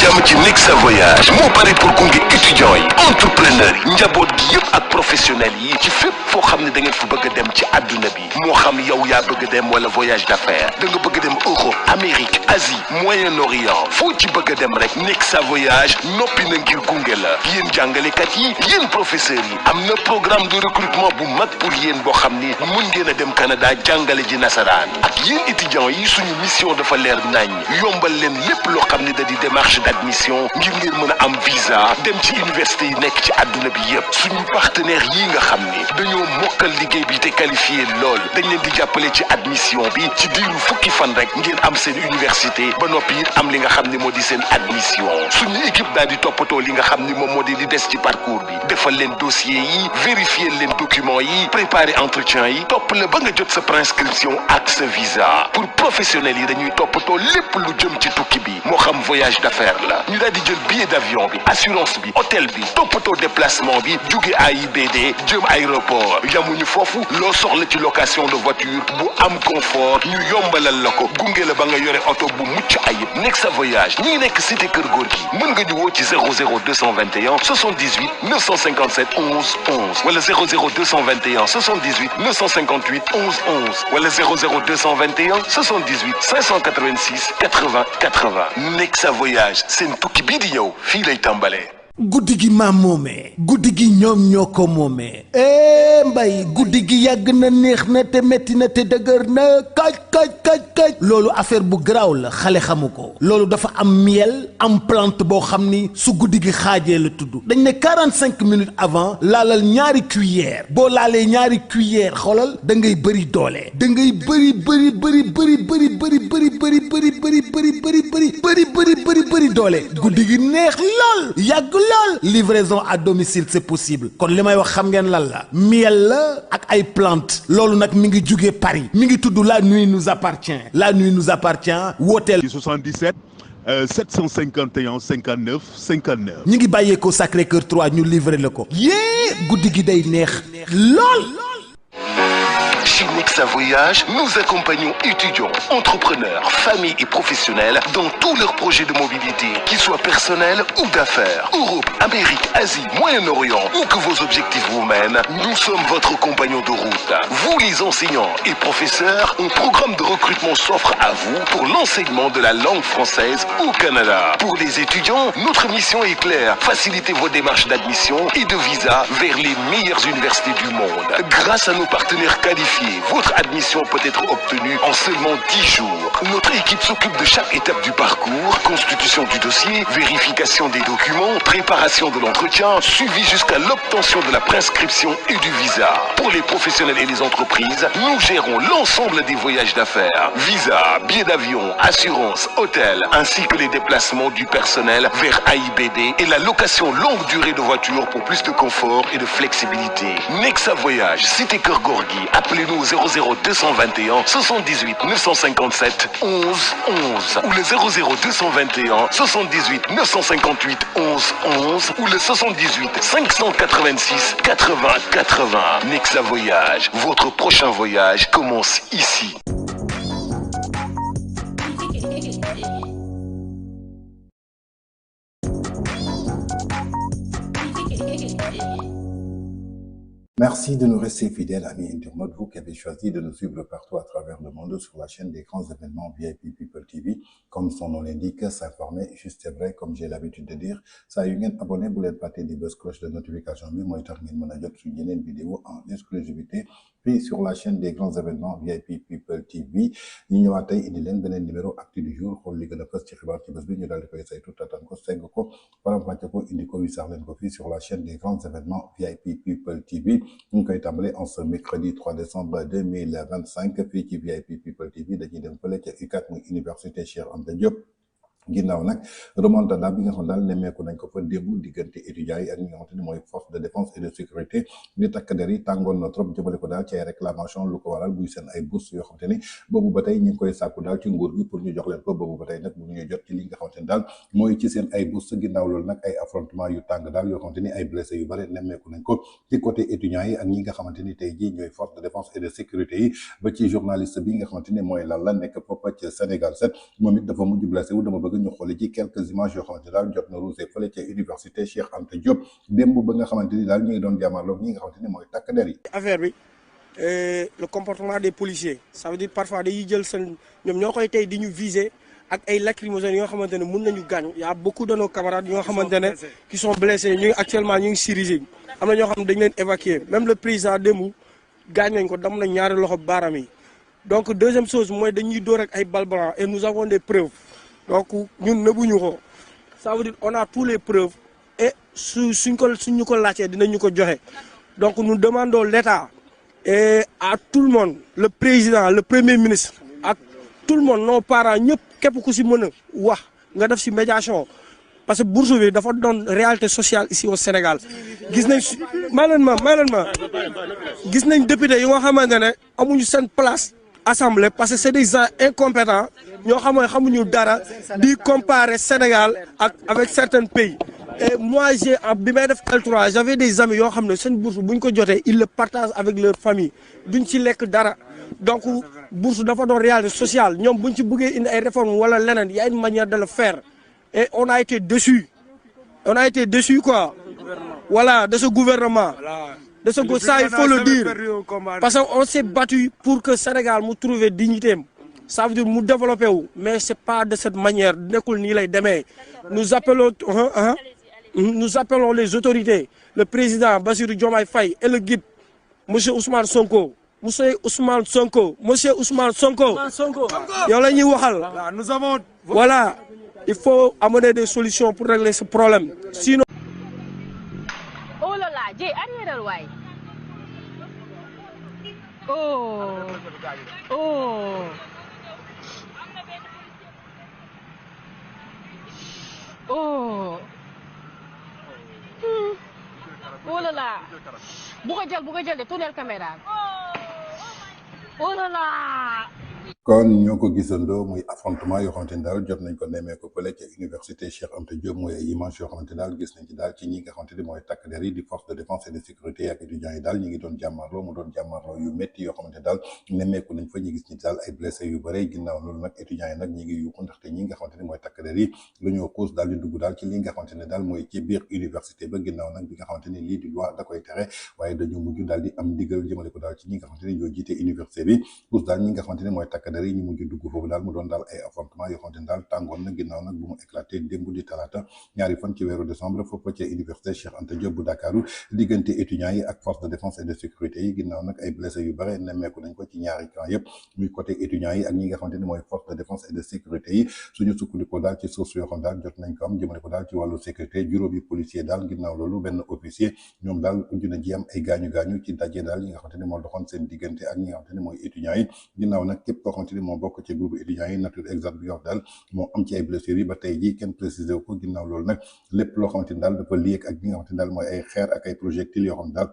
jàmm ci Nexa Voyage moo pare pour gunge étudiants yi entrepreneurs yi njaboot gi yëpp ak professionnels yi ci fépp foo xam ne da ngeen fa bëgg a dem ci àdduna bi moo xam yow yaa bëgg a dem wala voyage d'affaires da nga bëgg a dem Europe Amérique Asie Moyen-Orient foo ci bëgg a dem rek Nexa Voyage noppi na ngir gunge la yéen jàngalekat yi yéen professeurs yi am na programme de recrutement bu mag pour yéen boo xam ni mën ngeen a dem Canada jàngale ji nasaraan ak yéen étudiants yi suñu mission dafa leer nañ yombal leen lépp loo xam ne da di démarche d'admission ngir ngeen mën a am visa dem ci université yi nekk ci àdduna bi yëpp suñu partenaires yi nga xam ni dañoo mokkal liggéey bi te qualifié lool dañ leen di jàppale ci admission bi ci diiru fukki fan rek ngeen am seen université ba noppi it am li nga xam ne moo di seen admission suñu équipe daal di toppatoo li nga xam ni moom moo di des ci parcours bi defal leen dossier yi vérifier leen documents yi préparer entretien yi topp la ba nga jot sa préinscription ak sa visa pour professionnels yi dañuy toppatoo lépp lu jëm ci tukki bi moo xam voyage d'affaires la ñu daal di jël billet d'avion bi assurance bi hôtel bi toppatoo déplacement bi jóge AIBD jëm aéroport yamuñu foofu loo soxla ci location de voiture bu am confort ñu yombalal la ko gunge la ba nga yore oto bu mucc ayib Nexa Voyage ñi ngi nekk cité Kër Gorgui mën nga ñu woo ci 00221 78 957 11 11 wala 00221 78 958 11 11 wala 00221 78 586 80 80 Nexa Voyage seen tukki bii di ñëw fii lay tàmbalee. guddi gi maam moomee guddi gi ñoom ñoo ko moomee mbay guddi gi yàgg na neex na te metti na te dëgër na kaj loolu affaire bu garaaw la xale xamu ko loolu dafa am miel am plante boo xam ni su guddi gi xaajee la tudd dañ ne 45 minutes avant laalal ñaari cuillère boo laalee ñaari cuillère xoolal da ngay bëri doole da ngay bëri doole guddi gi neex lool yàgg lool livraison à domicile c'est possible kon li may wax xam ngeen lan la miel la ak ay plante loolu nag mi ngi jugee Paris mi ngi tudd la nuit nous appartient wooteel 77 751 59 59 ñi ngi bàyyeekoo Sacré-Cœur 3 ñu livrer la ko guddi gi day neex lool. Chez Nexa Voyage, nous accompagnons étudiants, entrepreneurs, familles et professionnels dans tous leurs projets de mobilité, qu'ils soient personnels ou d'affaires. Europe, Amérique, Asie, Moyen-Orient, où que vos objectifs vous mènent, nous sommes votre compagnon de route. Vous, les enseignants et professeurs, un programme de recrutement s'offre à vous pour l'enseignement de la langue française au Canada. Pour les étudiants, notre mission est claire. Facilitez vos démarches d'admission et de visa vers les meilleures universités du monde. Grâce à nos partenaires qualifiés, votre admission peut être obtenue en seulement 10 jours. Notre équipe s'occupe de chaque étape du parcours, constitution du dossier, vérification des documents, préparation de l'entretien, suivi jusqu'à l'obtention de la prescription et du visa. Pour les professionnels et les entreprises, nous gérons l'ensemble des voyages d'affaires, visa, billets d'avion, assurance, hôtel, ainsi que les déplacements du personnel vers AIBD et la location longue durée de voitures pour plus de confort et de flexibilité. Nexa Voyage, cité Kër Gorgui, appelez-nous au 00221 78 957 11 11 ou le 00221 78 958 11 11 ou le 78 586 80 80. Nexa Voyage, votre prochain voyage commence ici. Merci de nous rester fidèles, amis internautes, vous qui avez choisi de nous suivre partout à travers le monde sur la chaîne des grands événements VIP People TV. Comme son nom l'indique, s'informer, juste et vrai, comme j'ai l'habitude de dire. Ça y est, abonné, vous l'êtes parti du buzz cloche de notification. Mais moi, je suis une vidéo en exclusivité. Puis sur la chaîne des grands événements VIP People TV. Ñu ñëwaat tey indi leen beneen numéro actu du jour xool li gën a fës ci xibaar ci bés bi ñu daal di koy saytu tatan ko segg ko faram-fàcce ko indi ko wisaar leen ko fii sur la chaîne des grands événements VIP People TV. ñu ngi koy tàmbale en ce mercredi 3 décembre 2025 fii ci VIP People TV dañuy dem fële ca UCAD muy université Cheikh Anta Diop. ginnaaw nag remontada bi nga xam daal nemmeeku nañ ko fa démb diggante étudiants yi ak ñi nga xamante ni mooy force de défense et de sécurité ni takk der yi tàngoon na trop jëmale ko daal ci ay réclamation lu ko waral buy seen ay bourse yoo xamante ni boobu ba tey ñu ngi koy sàkku daal ci nguur gi pour ñu jox leen ko boobu ba tey nag bu ñu jot ci li nga xamante ni daal mooy ci seen ay bourse ginnaaw loolu nag ay affrontement yu tàng daal yoo xamante ni ay blessé yu bëri nemmeeku nañ ko ci côté étudiants yi ak ñi nga xamante ni tey jii ñooy force de défense et de sécurité yi ba ci journaliste bi nga xamante ni mooy lan la nekk foofa ci Sénégal 7 moom it dafa mujj blessé wu dama bëgg bëgg ñu xooli ci quelques images yoo xamante daal jot na ruusee fële ca université Cheikh Anta Diop démb ba nga xamante ni daal ñu ngi doon jàmmarloog ñi nga xamante ni mooy takk der yi. affaire bi le comportement des policiers ça veut dire parfois dañuy jël seen ñoom ñoo koy tey di ñu viser ak ay lacrymogènes yoo xamante ne mun nañu gaañ y a beaucoup de nos camarades yoo xamante ne qui sont blessés ñu ngi actuellement ñu ngi Syrie am na ñoo xam ne dañ leen évacuer même le président démb gaañ nañ ko dam na ñaari loxo baaraam yi donc deuxième chose mooy dañuy dóor ak ay balles blancs et nous avons des preuves donc ñun nëbuñu ko ça veut dire on a tous les preuves et suñ ñu ko laajtee dinañu ko joxe donc nous demandons l'État et à tout le monde le président le premier ministre ak tout le monde nos parents ñëpp képp ku si mën a wax nga def si médiation parce que bourse bi dafa doon réalité sociale ici au Sénégal gis nañ malheureusement gis nañ député yi nga xamante ne amuñu seen place assemblée parce que c'est des gens incompétents ñoo xamuñu dara di comparer Sénégal avec certains pays et moi bi may def L3 j'avais des amis yoo xam ne seen bourse bu ñu ko jotee ils le partagent avec leur famille duñ ci lekk dara donc bourse dafa doon réalité sociale ñoom buñ ci bëggee indi ay réformes wala leneen y a une manière de le faire et on a été déçus quoi voilà de ce gouvernement de ce ça il faut le dire parce que on s'est battu pour que Sénégal mu trouver dignité ça veut dire mu développer wu mais c'est pas de cette manière nekkul nii lay demee nous appelons les autorités le président Bassirou Diomaye Faye et le guide monsieur Ousmane Sonko yow la ñuy waxal voilà il faut amener des solutions pour régler ce problème sinon. oh là là Dieye arrière waay oh là là bu ko jël de tournel caméra oh là là. kon ñoo ko gisandoo muy affrontement yoo xamante ni daal jot nañ ko nemmee ko fële ca université Cheikh Anta Diop mooy ay image yoo xamante daal gis nañ ci daal ci ñi nga xamante ni mooy takk der yi di force de défense et de sécurité ak étudiants yi daal ñi ngi doon jàmmarloo mu doon jàmmarloo yu métti yoo xamante daal nemmeeku nañ fa ñi gis ñi daal ay blessé yu bëre ginnaaw loolu nag étudiants yi nag ñi ngi yuuxu ndaxte ñi nga xamante ni mooy takk der yi lu ñoo xuus daal di dugg daal ci li nga xamante ne daal mooy ci biir université ba ginnaaw nag bi nga xamante ni lii di loi da koy tere waaye dañu mujj daal di am ndigal jëmale ko daal ci ñi nga xamante ni ñoo jiite université bi xuus daal ñi nga xamante ni mooy takk der yi ñu mujj dugg foofu daal mu doon daal ay affrontement yoo xamante ne daal tàngoon na ginnaaw nag bu mu éclaté démb di talaata ñaari fan ci weeru décembre foofu ca université Cheikh Anta Diop bu Dakaru diggante étudiants yi ak force de défense et de sécurité yi ginnaaw nag ay blessés yu bare nemmeeku nañ ko ci ñaari camp yëpp muy côté étudiants yi ak ñi nga xamante ni mooy force de défense et de sécurité yi suñu sukkandikoo daal ci source yoo xam daal jot nañ ko am jëmale ko daal ci wàllu sécurité juróomi policier daal ginnaaw loolu benn officier ñoom daal mujj na ji am ay gaañu-gaañu ci daje daal yi nga xamante ni moo doxoon seen diggante ak ñi nga xamante ni mooy étudiants yi ginnaaw nag képp koo xamante ni moo bokk ci groupe étudiants yi nature exacte bi wax daal moo am ci ay blessures yi ba tey jii kenn précisé ko ginnaaw loolu nag lépp loo xamante ni daal dafa lié ak li nga xamante ni daal mooy ay xeer ak ay projectiles yoo xam ne daal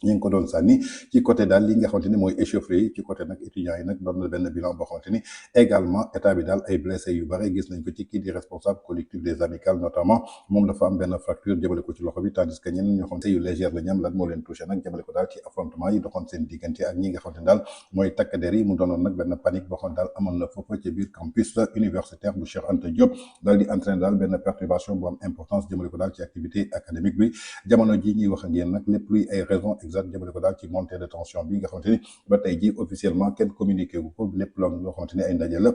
ñu ngi ko doon sànni ci côté daal li nga xamante ni mooy échauffourée yi ci côté nag étudiants yi nag doon na benn bilan boo xamante ni également état bi daal ay blessés yu bare gis nañ ko ci kii di responsable collectif des amicales notamment moom dafa am benn fracture jëmale ko ci loxo bi tandis que ñeneen ñoo xam yu légère la ñam lan moo leen touché nag jëmale ko daal ci affrontement yi doxoon seen diggante ak ñi nga xamante ni daal mooy takk der yi mu doonoon nag benn panique boo xam daal amoon na foofu ci biir campus universitaire bu Cheikh Anta Diop daal di entraîner daal benn perturbation bu am importance jëmale ko daal ci activité académique bi jamono ji ñuy wax ak yéen nag lépp luy ay raisons exactes jëmale ko daal ci montée de tension bi nga xamante ni ba tey ji officiellement kenn communiqué wu ko lépp loo xamante ni ay ndaje la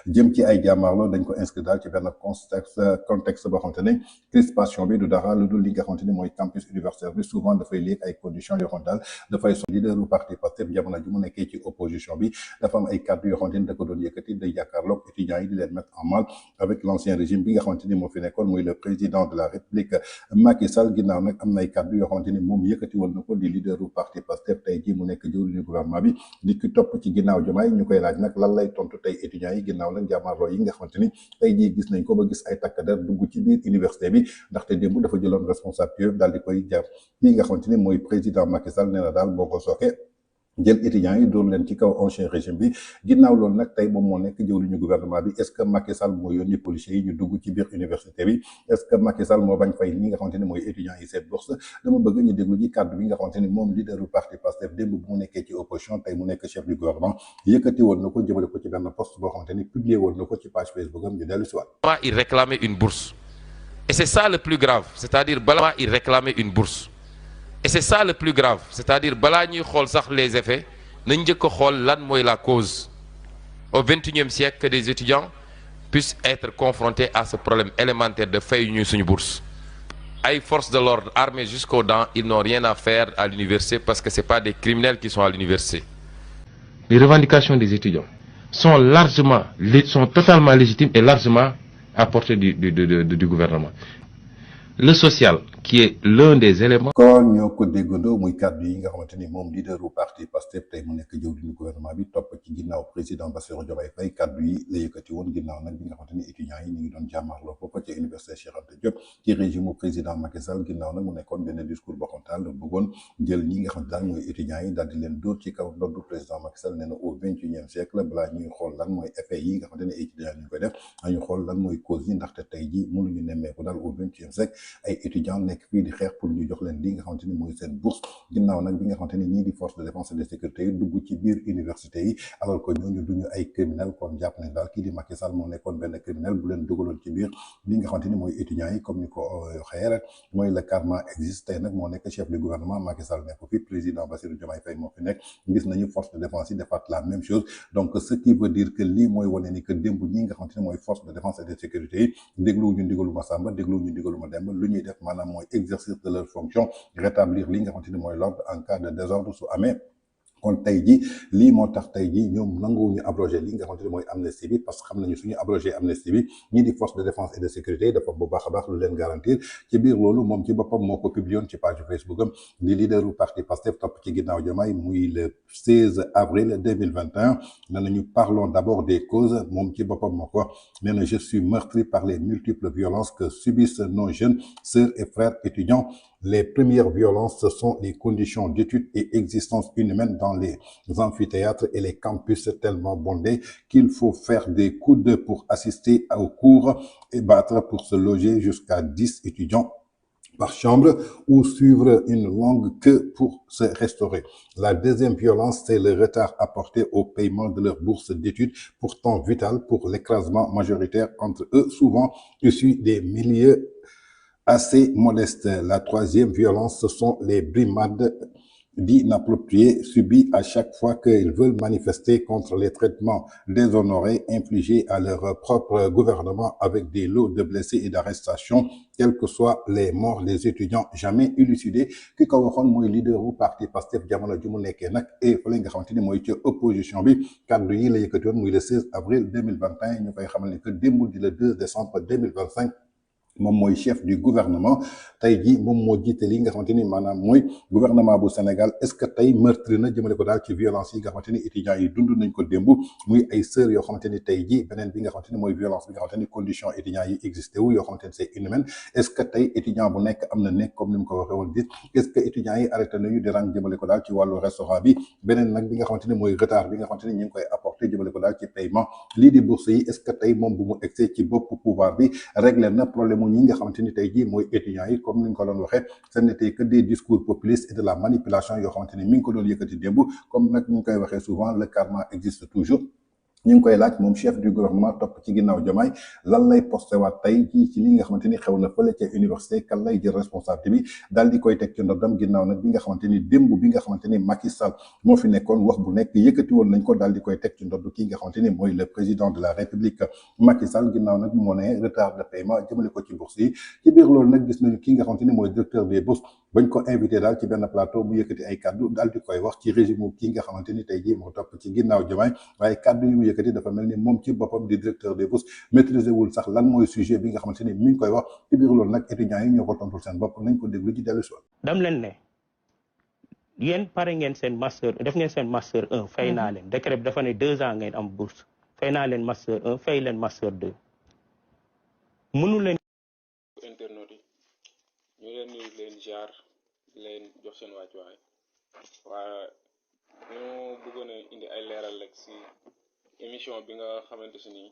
jëm ci ay jàmmaarloo dañ ko inscrit daal ci benn contexte boo xamante ne crispation bi du dara lu dul li nga xamante ni mooy campus universitaire bi souvent dafay lié ay conditions yoo xamante daal dafay son leader u parti Pastef jamono ji mu nekkee ci opposition bi dafa am ay kàddu yoo xamante ni da ko doon yëkkati day jàkkaarloog étudiants yi di leen mettre en mal avec l'ancien régime bi nga xamante ni moo fi nekkoon muy le président de la République Macky Sall ginnaaw nag am na ay kàddu yoo xamante ni moom yëkkati woon na ko di leader u parti Pastef tey ji mu nekk jëwriñu gouvernement bi di ki topp ci ginnaaw Diomaye ñu koy laaj nag lan lay tontu tey étudiants yi ginnaaw nag jàmmaarloo yi nga xamante ni tey jii gis nañ ko ba gis ay takk der dugg ci biir université bi ndaxte démb dafa jëloon responsabilité daal di koy jàpp yi nga xamante ni mooy président Macky Sall nee na daal boo ko sookee jël étudiants yi doon leen ci kaw ancien régime bi ginnaaw loolu nag tey moom moo nekk jëwriñu gouvernement bi est-ce que Macky Sall moo yónni policiers yi ñu dugg ci biir université bi est-ce que Macky Sall moo bañ fay ñi nga xamante ne mooy étudiants yi seen bourse dama bëgg ñu déglu ji kàddu bi nga xamante ni moom leaderu parti Pastef démb bu mu nekkee ci opposition tey mu nekk chef du gouvernement yëkkati woon na ko jëmale ko ci benn poste boo xamante ni publié woon na ko ci page Facebook am ñu dellu si waat. Il réclamait une bourse et c'est ça le plus grave, c'est-à-dire balaa il réclamait une bourse et c'est ça le plus grave, c'est-à-dire balaa ñuy xool sax les effets nañ njëkk a xool lan mooy la cause au XXIe siècle que des étudiants puissent être confrontés à ce problème élémentaire de fay ñuy suñu bourse. Ay forces de l'ordre armés jusqu'aux dents, ils n'ont rien à faire à l'université parce que c'est pas des criminels qui sont à l'université. Les revendications des étudiants sont totalement légitimes et largement à portée du gouvernement. Le social, qui est l'un des éléments. kon ñoo ko déggandoo muy kàddu yi nga xamante ni moom leaderu parti Pastef tey mu nekk jëwriñu gouvernement bi topp ci ginnaaw président Bassirou Diomaye Faye kàddu yi la yëkkati woon ginnaaw nag bi nga xamante ni étudiants yi ñu ngi doon jàmmarloo foofu ci université Cheikh Anta Diop ci régime président Macky Sall ginnaaw nag mu nekkoon benn discours boo xam daal bëggoon jël ñi nga xam daal mooy étudiants yi daal di leen dóor ci kaw ndoddu président Macky Sall nee na au XXIe siècle balaa ñuy xool lan mooy effet yi nga xamante ne étudiants yi ñu koy def ñu xool lan mooy cause yi ndaxte tey ji mënuñu nemmeeku daal au XXIe siècle ay étudiants nekk fii di xeex pour ñu jox leen li nga xamante ni mooy seen bourse ginnaaw nag bi nga xamante ni ñii di force de défense et de sécurité yi dugg ci biir université yi alors que ñooñu duñu ay criminel kon jàpp nañ daal kii di Macky Sall moo nekkoon benn criminel bu leen dugaloon ci biir li nga xamante ni mooy étudiants yi comme ni ko waxee rek mooy le karma existe tey nag moo nekk chef du gouvernement Macky Sall nekk fi président Bassirou Diomaye Faye moo fi nekk gis nañu force de défense yi defaat la même chose donc ce qui veut dire que lii mooy wane ni que démb ñi nga xamante ni mooy force de défense et de sécurité yi dégluwuñu ndigalu ma Samba dégluwuñu ndigalu ma Demba lu ñuy def maanaam mooy exercice de leur fonction rétablir li nga xamante ni mooy l'ordre en cas de désordre su amee kon tey ji lii moo tax tey ji ñoom nanguwuñu abrogé li nga xamante ni mooy amnistie bi parce que xam nañu suñu abrogé amnistie bi ñii di force de défense et de sécurité dafa bu baax a baax lu leen garantir ci biir loolu moom ci boppam moo ko publié woon ci page Facebook am di leaderu parti Pastef topp ci ginnaaw Diomaye muy le 16 avril 2021 nee nañu parlons d'abord des causes moom ci boppam moo ko nee na je suis meurtri par les multiples violences que subissent nos jeunes sœurs et frères étudiants. Les premières violences, ce sont les conditions d'études et existence inhumaine dans les amphithéâtres et les campus tellement bondés qu'il faut faire des coudes pour assister aux cours et battre pour se loger jusqu'à 10 étudiants par chambre ou suivre une longue queue pour se restaurer. La deuxième violence, c'est le retard apporté au paiement de leur bourse d'études, pourtant vitale pour l'écrasement majoritaire entre eux, souvent issus des milieux assez modeste. La troisième violence, ce sont les brimades d'inappropriés subis à chaque fois qu'ils veulent manifester contre les traitements déshonorés infligés à leur propre gouvernement avec des lots de blessés et d'arrestations, quels que soient les morts des étudiants jamais élucidés. ki ko waxoon mooy leaderu parti Pastef jamono ju mu nekkee nag et fële nga xamante ni mooy ci opposition bi kaddu yi la yëkkati woon muy le 16 avril 2021 ñu koy xamal ni que démb di le 2 décembre 2025 moom mooy chef du gouvernement tey jii moom moo jiite li nga xamante ni maanaam mooy gouvernement bu Sénégal est-ce que tey meurtri na jëmale ko daal ci violence yi nga xamante ni étudiants yi dund nañ ko démb muy ay sœurs yoo xamante ni tey jii beneen bi nga xamante ni mooy violence bi nga xamante ni condition étudiants yi existé wu yoo xamante ni c'est inhumaine est-ce que tey étudiant bu nekk am na nekk comme ni mu ko waxee woon dit est-ce que étudiants yi arrêté nañu di rang jëmale ko daal ci wàllu restaurant bi beneen nag bi nga xamante ni mooy retard bi nga xamante ni ñu ngi koy apporté jëmale ko daal ci paiement lii di bourse yi est-ce que tey moom bu mu egsee ci bopp pouvoir bi réglé na problème ñi nga xamante ni tey jii mooy étudiants yi comme ni ñu ko doon waxee ce n'était que des discours populistes et de la manipulation yoo xamante ni mi ngi ko doon yëkkati démb comme nag ñu ngi koy waxee souvent le karma existe toujours ñu ngi koy laaj moom chef du gouvernement topp ci ginnaaw Diomaye lan lay posté waat tey jii ci li nga xamante ni xew na fële ca université kan lay jël responsabilité bi daal di koy teg ci ndoddam ginnaaw nag bi nga xamante ni démb bi nga xamante ni Macky Sall moo fi nekkoon wax bu nekk yëkkati woon nañ ko daal di koy teg ci ndodd kii nga xamante ni mooy le président de la République Macky Sall ginnaaw nag moo ne retard de paiement jëmale ko ci bourse yi ci biir loolu nag gis nañu kii nga xamante ni mooy directeur des bourses bañ ko invité daal ci benn plateau mu yëkkati ay kaddu daal di koy wax ci régime kii nga xamante ni tey jii moo topp ci ginnaaw Diomaye waaye kaddu yu mu yëkkati dafa mel ni moom ci boppam di directeur des bourses maîtriser wul sax lan mooy sujet bi nga xamante ni mi ngi koy wax ci biir loolu nag étudiants yi ñoo ko tontul seen bopp nañ ko déglu ci dellu si dam leen ne yéen pare ngeen seen master def ngeen seen master 1 fay naa leen décret bi dafa ne 2 ans ngeen am bourse fay naa leen master 1 fay leen master 2 mënu leen internautes yi ñu leen nuyu leen jaar leen jox seen wàccuwaay waa ñu bëggoon a indi ay leeral rek si émission bi nga xamante si ni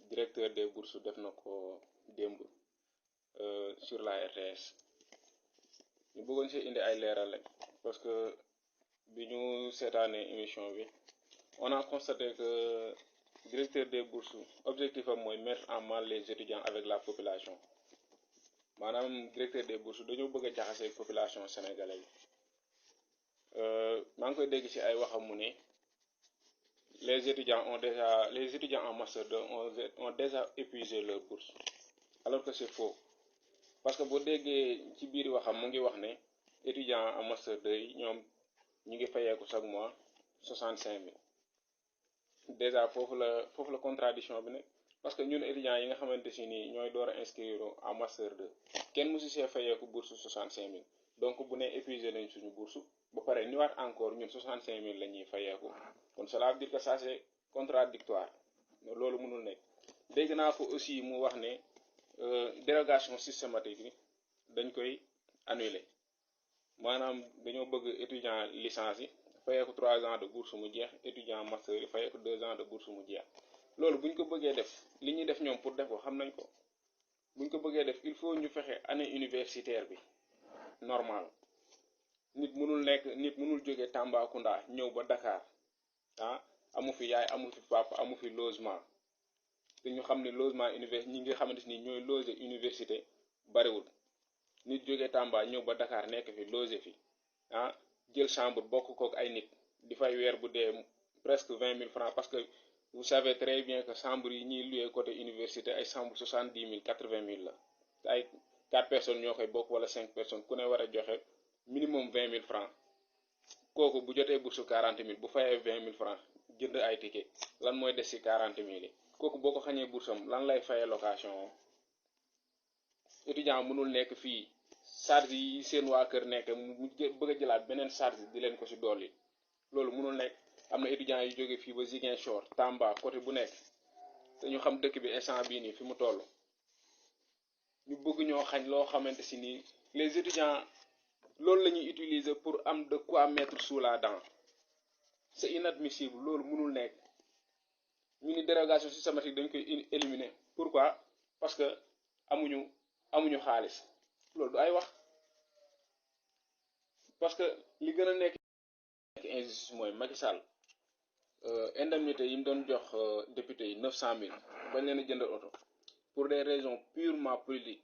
directeur des bourses def na ko démb sur la RTS ñu bëggoon si indi ay leeral rek parce que bi ñu seetaanee émission bi on a constaté que directeur des bourses objectif am mooy mettre en mal les étudiants avec la population maanaam directeur des bourses dañoo bëgg a jaxase population sénégalaise maa ngi koy dégg ci ay waxam mu ne les étudiants en master 2 ont déjà épuisé leur bourse alors que c'est faux parce que boo déggee ci biir waxam mu ngi wax ne étudiants en master 2 yi ñoom ñu ngi fayeeku chaque mois 65 000 déjà foofu la contradiction bi nekk parce que ñun étudiants yi nga xamante si nii ñooy door a inscrire en master 2 kenn musu see fayeeku bourse 65 000 donc bu ne épuisé nañ suñu bourse ba pare ñëwaat encore ñun 65 000 la ñuy fayeeku kon cela veut dire que ça c'est contradictoire loolu mënul nekk dégg naa ko aussi mu wax ne dérogation systématique yi dañ koy annuler maanaam dañoo bëgg étudiant licence yi fayeeku 3 ans de bourse mu jeex étudiant master yi fayeeku 2 ans de bourse mu jeex loolu buñ ko bëggee def li ñuy def ñoom pour def ko xam nañ ko buñ ko bëggee def il faut ñu fexe année universitaire bi normal nit mënul jóge Tambacounda ñëw ba Dakar amu fi yaay amu fi papa amu fi logement te ñu xam ne logement université ñi nga xamante ni ñooy loger université bariwul nit jóge Tamba ñëw ba Dakar nekk fi loger fi jël chambre bokk kook ay nit di fay weer bu dee presque 20 000 francs parce que vous savez très bien que chambre yi ñuy loué côté université ay chambre 70 000 80 000 la te ay 4 personnes ñoo koy bokk wala 5 personnes ku ne war a joxe minimum 20 000 francs kooku bu jotee bourse 40 000 bu fayee 20 000 francs jënd ay ticket lan mooy des ci 40 000 yi kooku boo ko xañee bourse am lan lay fayee location étudiant mënul nekk fii charge yi seen waa kër nekk mu bëgg a jëlaat beneen charge di leen ko ci dolli loolu mënul nekk am na étudiants yu jóge fii ba Ziguinchor Tamba côté bu nekk te ñu xam dëkk bi instant bii nii fi mu toll ñu bëgg ñoo xañ loo xamante si nii les étudiants loolu la ñuy utiliser pour am de quoi mettre sous la dent c'est inadmissible loolu mënul nekk ñu ni dérogation systématique dañ koy éliminer pourquoi parce que amuñu xaalis loolu du ay wax parce que li gën a nekk injustice mooy Macky Sall indemnité yi mu doon jox député yi 900 000 bañ leen a jëndal oto pour des raisons purement politiques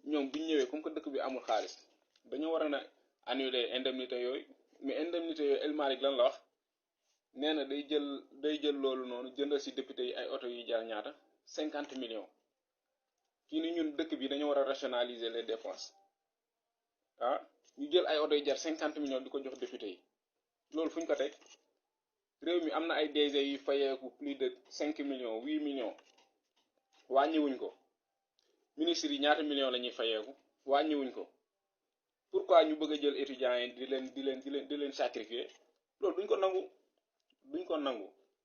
ñoom bu ñu ñëwee comme que dëkk bi amul xaalis dañoo war a na annuler indemnité yooyu mais indemnité yooyu El Malick lan la wax nee na day jël loolu noonu jëndal ci député yi ay oto yu jar ñaata 50 millions kii ni ñun dëkk bi dañoo war a rationaliser les dépenses ñu jël ay oto yu jar 50 millions di ko jox député yi loolu fu ñu ko teg réew mi am na ay DG yu fayeeku plus de 5 millions 8 millions wàññiwuñ ko ministres yi ñaata millions la ñuy fayeeku wàññiwuñ ko pourquoi ñu bëgg a jël étudiants yi di leen sacrifier loolu duñ ko nangu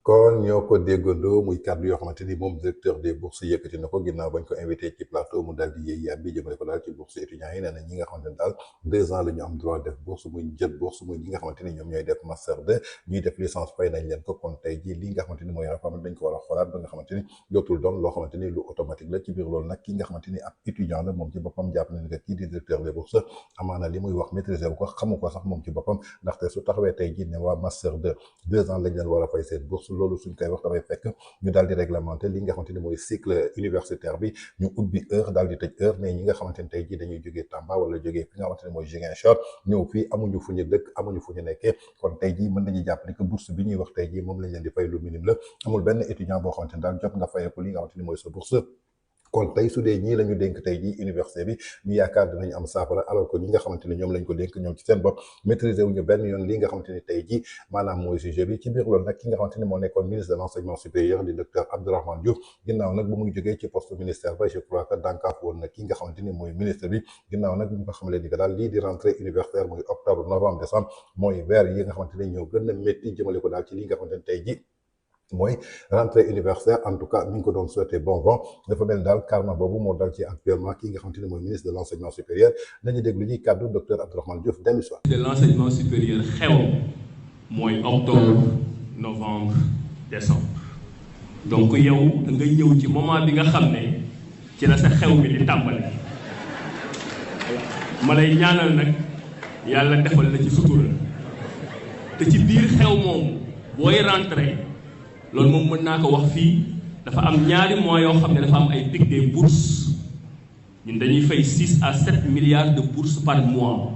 kon ñoo ko déggandoo muy kàddu yoo xamante ni moom directeur des bourses yëkkati na ko ginnaaw bañ ko invité ci plateau mu daal di yéey yàbbi jëmale ko daal ci bourse étudiants yi nee na ñi nga xamante ni daal 2 ans la ñu am droit def bourse muy jël bourse muy ñi nga xamante ni ñoom ñooy def master 2 ñuy def licence fay nañ leen ko kon tey ji li nga xamante ni mooy réforme dañ ko war a xoolaat ba nga xamante ni dootul doon loo xamante ni lu automatique la ci biir loolu nag ki nga xamante ni ab étudiant la moom ci boppam jàpp na ni que kii di directeur des bourses amaana li muy wax maîtriser wu ko xamu ko sax moom ci boppam ndaxte su taxawee tey ji ne waa master 2 ans lañ leen war a fay seen bourse loolu suñ koy wax dafay fekk ñu daal di réglementer li nga xamante ni mooy cycle universitaire bi ñu ubbi heure daal di tëj heure mais ñi nga xamante ni tey jii dañuy jógee Tamba wala jógee fi nga xamante ni mooy Ziguinchor ñëw fii amuñu fu ñu dëkk amuñu fu ñu nekkee kon tey jii mën nañu jàpp ni que bourse bi ñuy wax tey jii moom lañ leen di fay lu minimum la amul benn étudiant boo xamante ni daal jot nga fayeeku li nga xamante ni mooy sa bourse kon tey su dee ñii la ñu dénk tey jii université bi ñu yaakaar dinañ am saafara alors que ñi nga xamante ni ñoom lañ ko dénk ñoom ci seen bopp maîtriser wuñu benn yoon li nga xamante ni tey jii maanaam mooy sujet bi ci biir loolu nag ki nga xamante ni moo nekkoon ministre de l'enseignement supérieur di docteur Abdourahmane Diouf ginnaaw nag bu muy jógee ci poste ministère ba je crois que dànkaaf woon nag ki nga xamante ni mooy ministre bi ginnaaw nag bu ñu ko xamalee ni que daal lii di rentrée universitaire muy octobre novembre décembre mooy weer yi nga xamante ni ñoo gën a métti jëmale ko daal ci li nga xamante ni tey jii mooy rentrée universitaire en tout cas mi ngi ko doon souhaité bon vent dafa mel daal karma boobu moo dal ci actuellement ki nga xamante ni mooy ministre de l'enseignement supérieur nañu déglu ñuy kàddu docteur Abdourahmane Diouf dellu si waat de l'enseignement supérieur xew mooy octobre novembre décembre donc yow da nga ñëw ci moment bi nga xam ne ci la sa xew mi di tàmbali ma lay ñaanal nag yàlla defal la ci sutura te ci biir xew moom booy rentré loolu moom mën naa ko wax fii dafa am ñaari mois yoo xam ne dafa am ay pic des bourses ñun dañuy fay 6 à 7 milliards de bourses par mois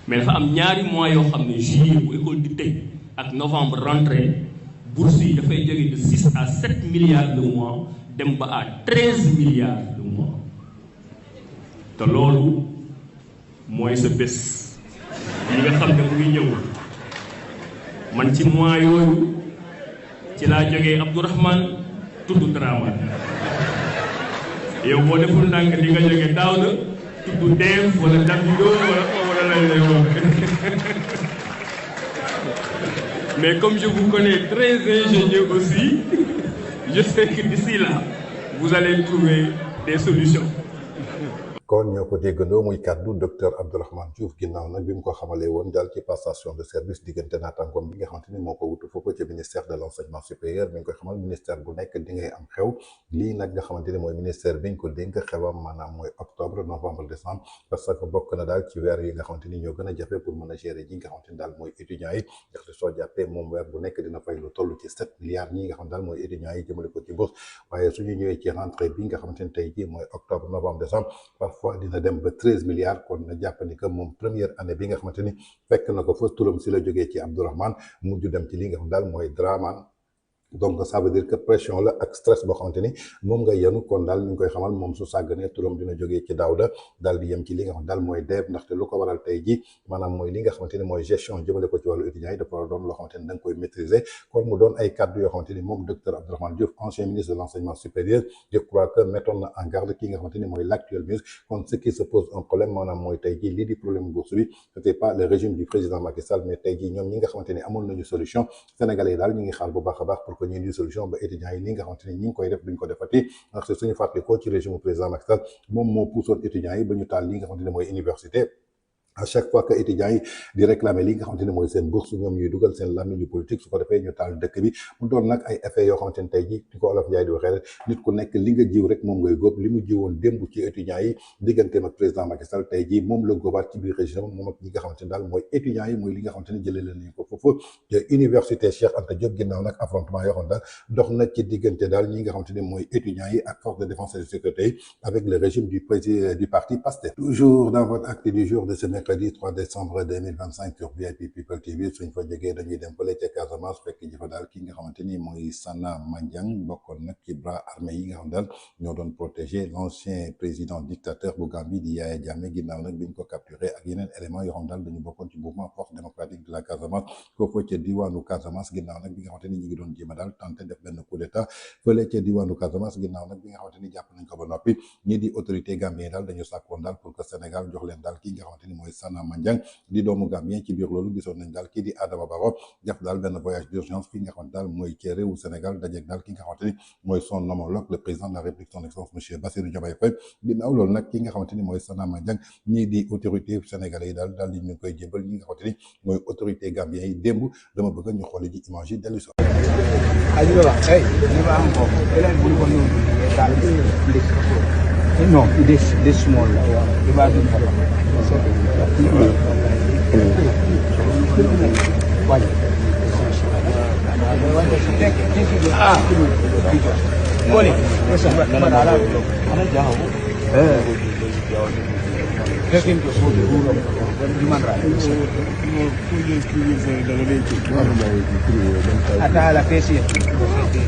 mais dafa am ñaari mois yoo xam ne juillet bu école di tëj ak novembre rentrée bourses yi dafay jóge de 6 à 7 milliards le mois dem ba à 13 milliards le mois te loolu mooy sa bés yi nga xam ne mu ngi ñëw man ci mois yooyu ci laa jógee Abdourahmane tudd Dramane yow boo deful ndànk di nga jógee Daouda tudd Dave wala Davido wala lañ lay wax mais comme je vous connais très ingénieux aussi je sais que d'ici là vous allez trouver des solutions. kon ñoo ko déggandoo muy kàddu docteur Abdourahmane Diouf ginnaaw nag bi mu ko xamalee woon daal ci passation de service diggante naataangoom bi nga xamante ni moo ko wutu foofu ci ministère de l' enseignement supérieur mi ngi koy xamal ministère bu nekk di ngay am xew lii nag nga xamante ni mooy ministère bi ñu ko dénk xewam maanaam mooy octobre novembre décembre parce que bokk na daal ci weer yi nga xamante ni ñoo gën a jafe pour mën a gérer ñi nga xamante ni daal mooy étudiants yi ndaxte soo jàppee moom weer bu nekk dina fay lu toll ci 7 milliards ñi nga xam daal mooy étudiants yi jëmale ko ci bourse waaye suñu ñëwee ci rentrée bi nga xamante ni tey jii mooy octobre novembre décembre parfois dina dem ba 13 milliards kon na jàpp ni que moom première année bi nga xamante ni fekk na ko fa turam si la jógee ci Abdourahmane mujj dem ci li nga xam daal mooy Dramane donc ça veut dire que pression la ak stress boo xamante ni moom nga yenu kon daal ñu ngi koy xamal moom su sàgganee turam dina jógee ci Daouda daal di yem ci li nga xam daal mooy Dave ndaxte lu ko waral tey ji maanaam mooy li nga xamante ni mooy gestion jëmale ko ci wàllu étudiants yi dafa war a doon loo xamante ni da nga koy maîtriser kon mu doon ay kaddu yoo xamante ni moom docteur Abdourahmane Diouf ancien ministre de l' enseignement supérieur je crois que mettoon na en garde ki nga xamante ni mooy l' actuel ministre kon ce qui se pose un problème maanaam mooy tey ji lii di problème bourse bi c'était pas le régime du président Macky Sall mais tey ji ñoom ñi nga xamante ni amoon nañu solution sénégalais yi daal ñu ngi xaar bu baax a baax pour que ñu indi solution étudiants yi li nga xamante ni ñi ngi koy def duñ ko defati ndax suñu fàttalikoo ci régime président Macky Sall moom moo puusoon étudiants yi ba ñu taal li nga xamante ni mooy université à chaque fois que étudiants yi di réclamer li nga xamante ni mooy seen bourse ñoom ñuy dugal seen làmmiñu politique su ko defee ñu taal dëkk bi mu doon nag ay effets yoo xamante ni tey ji di ko Olof Njaay di waxee rek nit ku nekk li nga jiw rek moom ngay góob li mu jiwoon démb ci étudiants yi digganteem ak président Macky Sall tey ji moom la góobaat ci biir régime moom ak ñi nga xamante ni daal mooy étudiants yi mooy li nga xamante ni jëlee leen nañu ko foofu te université Cheikh Anta Diop ginnaaw nag affrontement yoo xam daal dox na ci diggante daal ñi nga xamante ni mooy étudiants yi ak force de défense et de sécurité yi avec le régime du président du parti PASTEF. Toujours dans votre acte du jour de ce mercredi 3 décembre 2025 sur VIP People TV suñ fa jógee dañuy dem fële ca Casamance fekk ji fa daal ki nga xamante ni mooy Sana Mandiang bokkoon nag ci bras armé yi nga xam daal ñoo doon protéger l'ancien président dictateur bu Gambie di Yaya Jammeh ginnaaw nag biñ ko capturé ak yeneen éléments yoo xam daal dañu bokkoon ci mouvement force démocratique de la Casamance foofu ca diwaanu Casamance ginnaaw nag bi nga xamante ni ñu ngi doon jéem a daal tenté def benn coup d'état fële ca diwaanu Casamance ginnaaw nag bi nga xamante ni jàpp nañ ko ba noppi ñii di autorité gambien daal dañu sàkkoon daal pour que Sénégal jox leen daal ki nga xamante ni mooy Sana Mandiang di doomu Gambien ci biir loolu gisoon nañ daal kii di Adama Barrow def daal benn voyage d'urgence fi nga xamante daal mooy ci réewu Sénégal dajeeg daal ki nga xamante ni mooy son homologue le président de la République son excellence monsieur Bassirou Diomaye Faye ginnaaw loolu nag ki nga xamante ni mooy Sana Mandiang ñii di autorité sénégalais yi daal di ñu koy jébal ñi nga xamante ni mooy autorité Gambien yi démb dama bëgg ñu xooli ji image yi dellu si no, this small. Hasta la PC. Okay.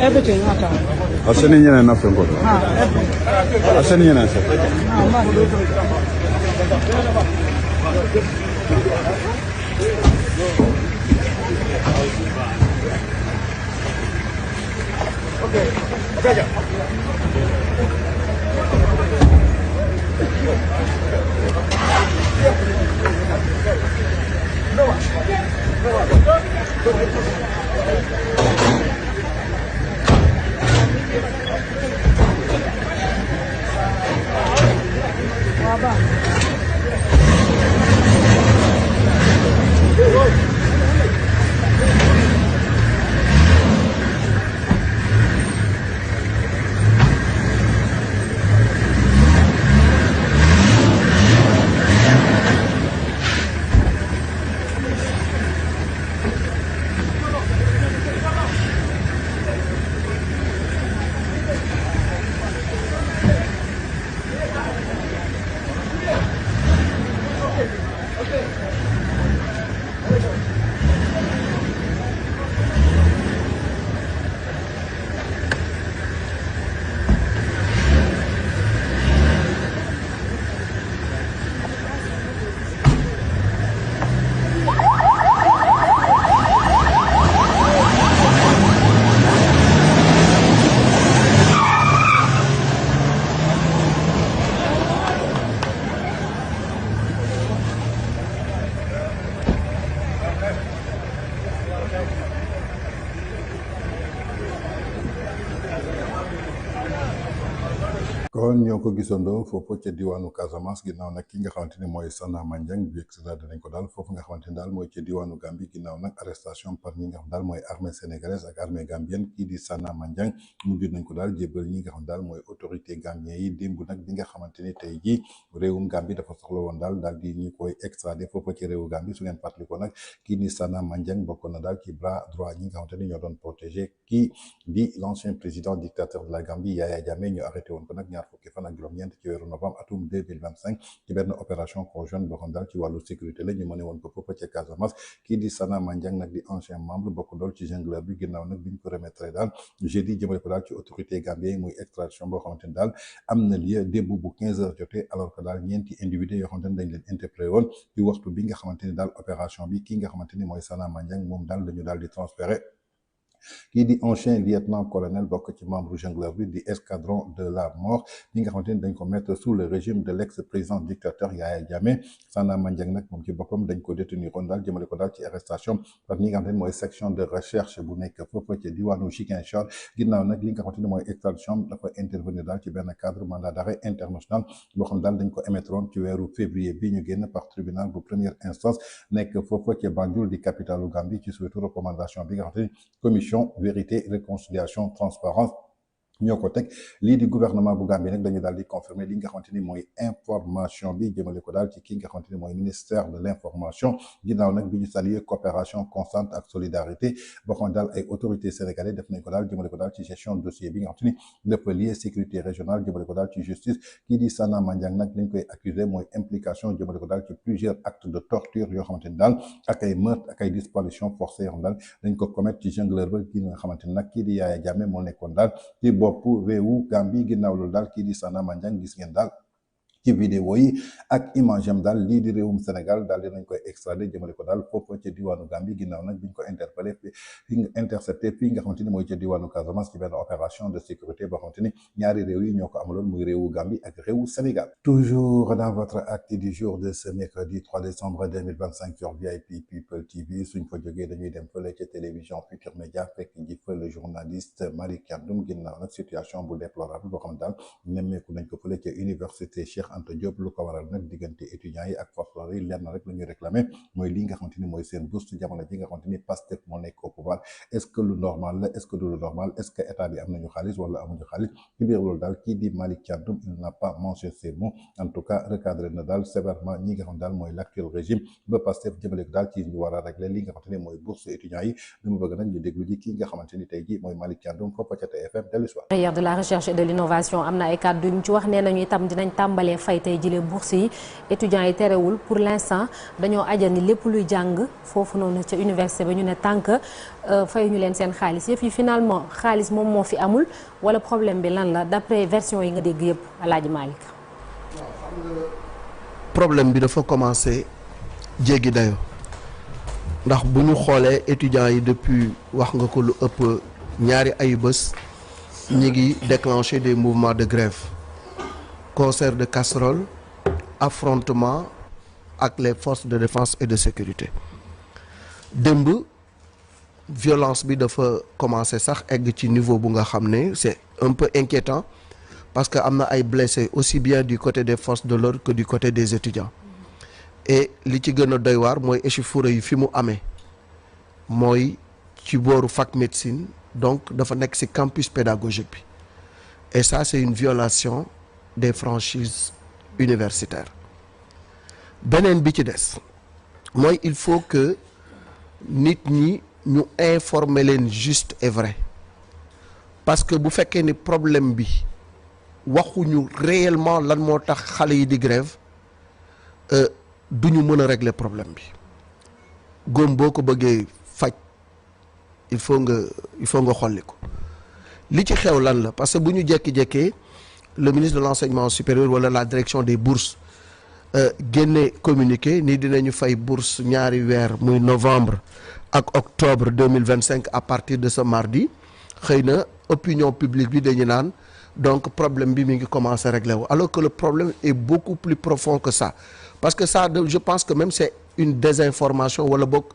Everything. Asani nyana na fengo. Asani nyana sa. Okay. Okay. No. kon ñoo ko gisandoo foofu ca diwaanu Casamance ginnaaw nag ki nga xamante ni mooy Sana Mandiang bi extradé nañ ko daal foofu nga xamante ni daal mooy ca diwaanu Gambie ginnaaw nag arrestation par ñi nga xam daal mooy armée sénégalaise ak armée gambienne kii di Sana Mandiang mujj nañ ko daal jébbal ñi nga xam daal mooy autorité gambien yi démb nag bi nga xamante ni tey jii réewum Gambie dafa soxla woon daal di ñu koy extradé foofu ci réewu Gambie su ngeen fàttali ko nag kii di Sana Mandiang bokkoon na daal ci bras droit ñi nga xamante ni ñoo doon protégé kii di l'ancien président dictateur de la Gambie Yaya Jammeh ñu arrêté woon ko nag ñaar fukki fan ak juróom-ñeent ci weeru novembre atum 2025 ci benn opération conjointe boo xam daal ci wàllu sécurité la ñu mëne woon ko foofu ca Casamance kii di Sana Mandiang nag di ancien membre bokk dool ci jungleur bi ginnaaw nag bi ñu ko remettre daal jeudi jëmale ko daal ci autorité gambien yi muy extradition boo xamante ni daal am na lieu démb bu 15h jotee alors que daal ñeenti individu yoo xamante ni dañ leen interpellé woon ci waxtu bi nga xamante ni daal opération bi kii nga xamante ni mooy Sana Mandiang moom daal dañu daal di transféré kii di ancien lieutenant colonel bokk ci membre jungleur bi di escadron de la mort ñi nga xamante ni dañ ko mettre sous le régime de l'ex-président dictateur Yaya Jammeh Sana Mandiang nag moom ci boppam dañ ko détenir woon daal jëmale ko daal ci arrestation par ñi nga xamante ni mooy section de recherche bu nekk foofu ci diwaanu Ziguinchor ginnaaw nag li nga xamante ni mooy extradition dafa intervenir daal ci benn cadre mandat d'arrêt international boo xam daal dañ ko émettre woon ci weeru février bi ñu génn par tribunal bu première instance nekk foofu ci Banjul di capitalu Gambie ci suitu recommandation bi nga xamante ni commission vérité réconciliation transparence ñoo ko teg lii di gouvernement bu Gambie nag dañu daal di confirmer li nga xamante ni mooy information bi jëmale ko daal ci ki nga xamante ni mooy ministère de l'information ginnaaw nag bi ñu saluer coopération constante ak solidarité boo xam ne daal ay autorités sénégalais def nañ ko daal jëmale ko daal ci gestion dossier bi nga xamante ni lépp lié sécurité régionale jëmale ko daal ci justice kii di Sana Mandiang nag lañ koy accuser mooy implication jëmale ko daal ci plusieurs actes de torture yoo xamante ni daal ak ay meurtre ak ay disparition forcée yoo xam daal dañ ko commettre ci jungleur ba kii nga xamante ni nag kii di Yaya Jammeh moo nekkoon daal ci bopp réewu Gambie ginnaaw loolu daal kii di Sana Mandiang gis ngeen daal ci vidéo yi ak image am daal lii di réewum Sénégal daal dinañ koy extradé jëmale ko daal foofu ca diwaanu Gambie ginnaaw nag biñ ko interpellé fi nga intercepté fii nga xamante ni mooy ca diwaanu Casamance ci benn opération de sécurité boo xamante ni ñaari réew yi ñoo ko amaloon muy réewu Gambie ak réewu Sénégal. Toujours dans votre acte du jour de ce mercredi 3 décembre 2025 sur VIP People TV suñ fa jógee dañuy dem fële ca télévision Futur Média fekk ji fa le journaliste Malick Thiandoum ginnaaw nag situation bu déplorable boo xam ne daal nemmeeku nañ ko fële ca université Cheikh Anta Diop lu ko waral nag diggante étudiants yi ak forces yi lenn rek la ñuy réclamer mooy li nga xamante ni mooy seen bourse jamono ji nga xamante ni Pastef moo nekk au pouvoir est-ce que lu normal la est-ce que du lu normal est-ce que état bi am nañu xaalis wala amuñu xaalis ci biir loolu daal kii di Malick Thiandoum il n'a pas mentionné ces mots en tout cas recadré na daal sévèrement ñi nga xam daal mooy l'actuel régime ba Pastef jëmale ko daal ci ñu war a régler li nga xamante ni mooy bourse étudiants yi dama bëgg nag ñu déglu ji kii nga xamante ni tey ji mooy Malick Thiandoum foofu ca TFM dellu soir de la recherche et de l'innovation am na ay kàddu ñu ci wax nee nañu itam dinañ tàmbalee fay tey jëlee bourse yi étudiants yi terewul pour l'instant dañoo ajandi lépp luy jàng foofu noonu ca université ba ñu ne tant que fay ñu leen seen xaalis yëpp yi finalement xaalis moom moo fi amul wala problème bi lan la d'après version yi nga dégg yëpp Alaaji Malick. problème bi dafa commencé jéggi dayo ndax bu ñu xoolee étudiants yi depuis wax nga ko lu ëpp ñaari ayu bés ñi ngi déclencher des mouvements de grève concert de casserole affrontement ak les forces de défense et de sécurité démb violence bi dafa commencé sax egg ci niveau bu nga xam ne c'est un peu inquiétant parce que am na ay blessés aussi bien du côté des forces de l'ordre que du côté des étudiants et li ci gën a doy waar mooy échauffourée yi fi mu amee mooy ci booru fac médecine donc dafa nekk ci campus pédagogique bi et ça c'est une violation des franchises universitaires beneen bi ci des mooy il faut que nit ñi ñu informer leen juste et vrai parce que bu fekkee ni problème bi waxuñu réellement lan moo tax xale yi di grève duñu mën a régler problème bi góom boo ko bëggee faj il faut nga xolli ko li ci xew lan la parce que bu ñu jekki-jekkee le ministre de l'enseignement supérieur wala la direction des bourses génne communiqué ni dinañu fay bourse ñaari weer muy novembre ak octobre 2025 à partir de ce mardi xëy na opinion publique bi dañu naan donc problème bi mi ngi commencer régler wu alors que le problème est beaucoup plus profond que ça parce que ça je pense que même c'est une désinformation wala boog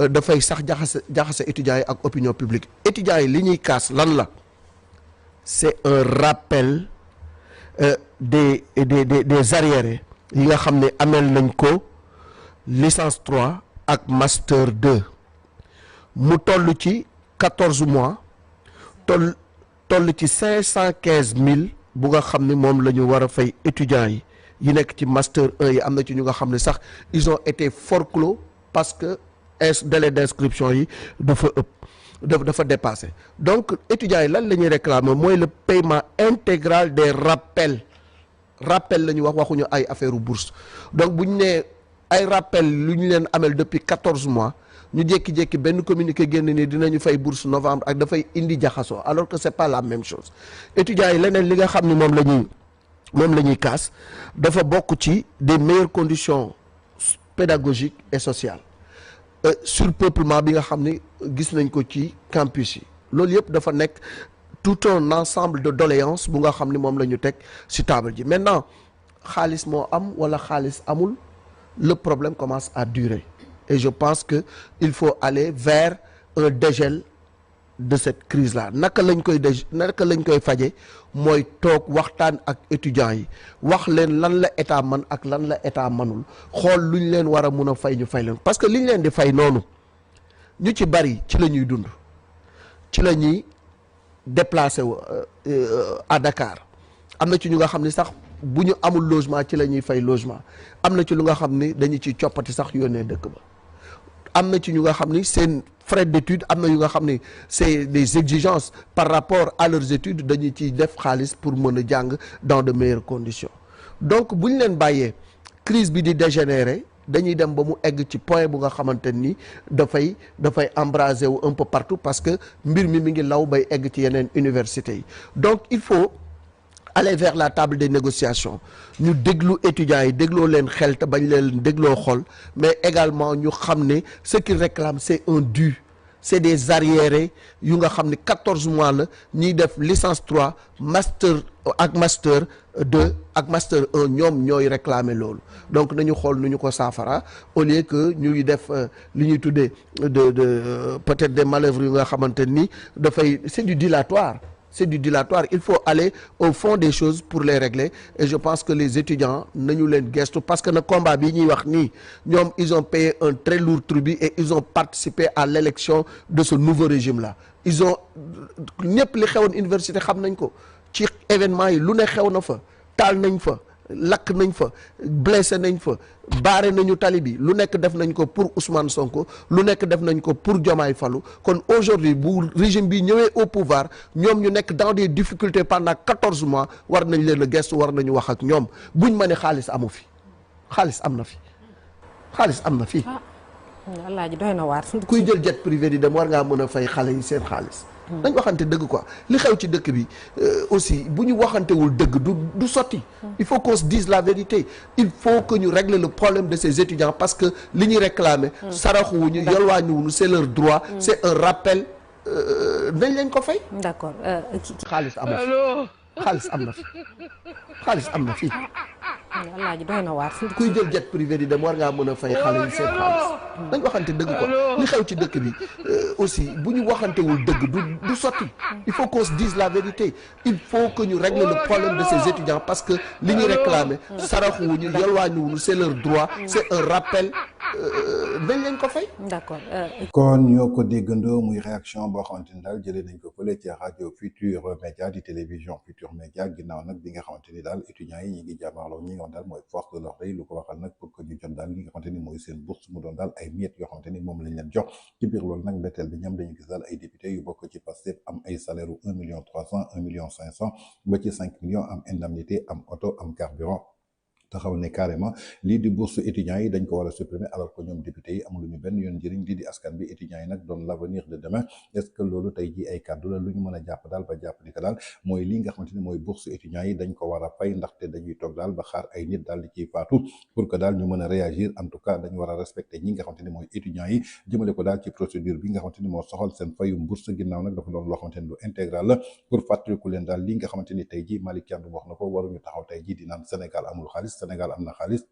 dafay sax jaxase étudiants yi ak opinion publique étudiants yi li ñuy kaas lan la c'est un rappel des arriérés yi nga xam ne amel nañ ko licence 3 ak master 2 mu toll ci 14 mois toll ci 515 000 bu nga xam ne moom la ñu war a fay étudiants yi nekk ci master 1 yi am na ci ñu nga xam ne sax ils ont été forclos parce que délai d'inscription yi dafa dépassé donc étudiants yi lan la ñuy réclamer mooy le paiement intégral des rappel la ñu waxuñu ay affaire bourse donc bu ñu nee ay rappel lu ñu leen amel depuis 14 mois ñu jékki-jékki benn communiqué génn ni dinañu fay bourse novembre ak dafay indi jaxasoo alors que c'est pas la même chose étudiants yi leneen li nga xam ni moom la ñuy kaas dafa bokk ci des meilleures conditions pédagogiques et sociales surpeuplement bi nga xam ni gis nañ ko ci campus yi loolu yëpp dafa nekk tout un ensemble de doléances bu nga xam ni moom la ñu teg ci table ji maintenant xaalis moo am wala xaalis amul le problème commence à durer et je pense que il faut aller vers un dégel de cette crise là naka lañ koy faje mooy toog waxtaan ak étudiants yi wax leen lan la état man ak lan la état manul xool luñ leen war a mun a fay ñu fay leen parce que liñ leen di fay noonu ñu ci bari ci la ñuy dund ci la ñuy déplacé wu à Dakar am na ci ñu nga xam ni sax bu ñu amul logement ci la ñuy fay logement am na ci lu nga xam ni dañu ciy coppati sax yónnee dëkk ba am na ci ñu nga xam ni seen frais d'études am na yu nga xam ni c'est des exigences par rapport à leurs études dañu ciy def xaalis pour mën a jàng dans de meilleures conditions donc bu ñu leen bàyyee crise bi di dégénérer dañuy dem ba mu egg ci point bu nga xamante ni dafay embraser wu un peu partout parce que mbir mi ngi law bay egg ci yeneen universités yi donc il faut aller vers la table des négociations ñu déglu étudiants yi dégloo leen xel te bañ leen dégloo xol mais également ñu xam ne ce qu'ils réclament c'est un dû c'est des arriérés yu nga xam ne 14 mois la ñuy def licence 3 master ak master 2 ak master 1 ñoom ñooy réclamer loolu donc nañu xool nu ñu ko saafara au lieu que ñuy def li ñuy tuddee de peut-être des manœuvres yu nga xamante ni dafay c'est du dilatoire. Il faut aller au fond des choses pour les régler et je pense que les étudiants nañu leen gestu parce que na combat bi ñuy wax nii ñoom ils ont payé un très lourd tribut et ils ont participé à l'élection de ce nouveau régime là ils ont ñëpp li xewoon université xam nañ ko ci événement yi lu ne xew na fa taal nañ fa lakk nañ fa blessé nañ fa baare nañu tali bi lu nekk def nañ ko pour Ousmane Sonko lu nekk def nañ ko pour Diomaye Fallou kon aujourd'hui bu régime bi ñëwee au pouvoir ñoom ñu nekk dans des difficultés pendant 14 mois war nañ leen a gestu war nañu wax ak ñoom buñ ma ne xaalis amu fi xaalis am na fi Alaaji doy na waar. kuy jël jet privé di dem war ngaa mën a fay xale yi seen xaalis. dañ waxante dëgg quoi li xew ci dëkk bi aussi bu ñu waxantewul dëgg du sotti. il faut qu'on se dise la vérité il faut que ñu régler le problème de ces étudiants parce que li ñuy réclamer. saraxuwuñu yalwaañuwuñu c'est leur droit. c'est un rappel dañ leen ko fay. d'accord. xaalis am na fi xaalis am na fi Alaaji doy na waar. kuy jël jet privé di dem war ngaa mën a fay xale yi seen xaalis dañ waxante dëgg ko li xew ci dëkk bi aussi bu ñu waxantewul dëgg du sotti il faut qu'on se dise la vérité il faut que ñu régler le problème de ces étudiants parce que li ñu réclamer saraxuwuñu yalwaañuwuñu c'est leur droit c'est un rappel dañ leen ko fay. d'accord. kon ñoo ko déggandoo muy réaction boo xamante ni daal jëlee nañ ko fële ci rajo Futur Média di télévision Futur Média ginnaaw nag bi nga xamante ni daal étudiants yi ñi ngi jàmmaarloo ñi nga xam daal mooy force de l'ordre yi lu ko waxal nag pour que ñu jot daal li nga xamante ni mooy seen bourse mu doon daal ay miettes yoo xamante ni moom lañ leen jox ci biir loolu nag mbetteel bi ñoom dañu gis daal ay députés yu bokk ci Pastef am ay salaire u 1,3 million 1,5 million ba ci 5 millions am indemnité am auto am carburant taxaw ne carrément lii di bourse étudiants yi dañ ko war a supprimer alors que ñoom député yi amuluñu benn yoon njëriñ lii di askan bi étudiants yi nag doon l'avenir de demain est-ce que loolu tey ji ay kàddu la lu ñu mën a jàpp daal ba jàpp ni que daal mooy lii nga xamante ni mooy bourse étudiants yi dañ ko war a fay ndaxte dañuy toog daal ba xaar ay nit daal di ciy faatu pour que daal ñu mën a réagir en tout cas dañu war a respecter ñi nga xamante ni mooy étudiants yi jëmale ko daal ci procédure bi nga xamante ni moo soxal seen fayum bourse ginnaaw nag dafa doon loo xamante ni lu intégral la pour fàttaliku leen daal li nga xamante ni tey ji Malick Thiandoum wax na ko waruñu taxaw tey ji di naan Sénégal amul xaalis Sénégal am na xaalis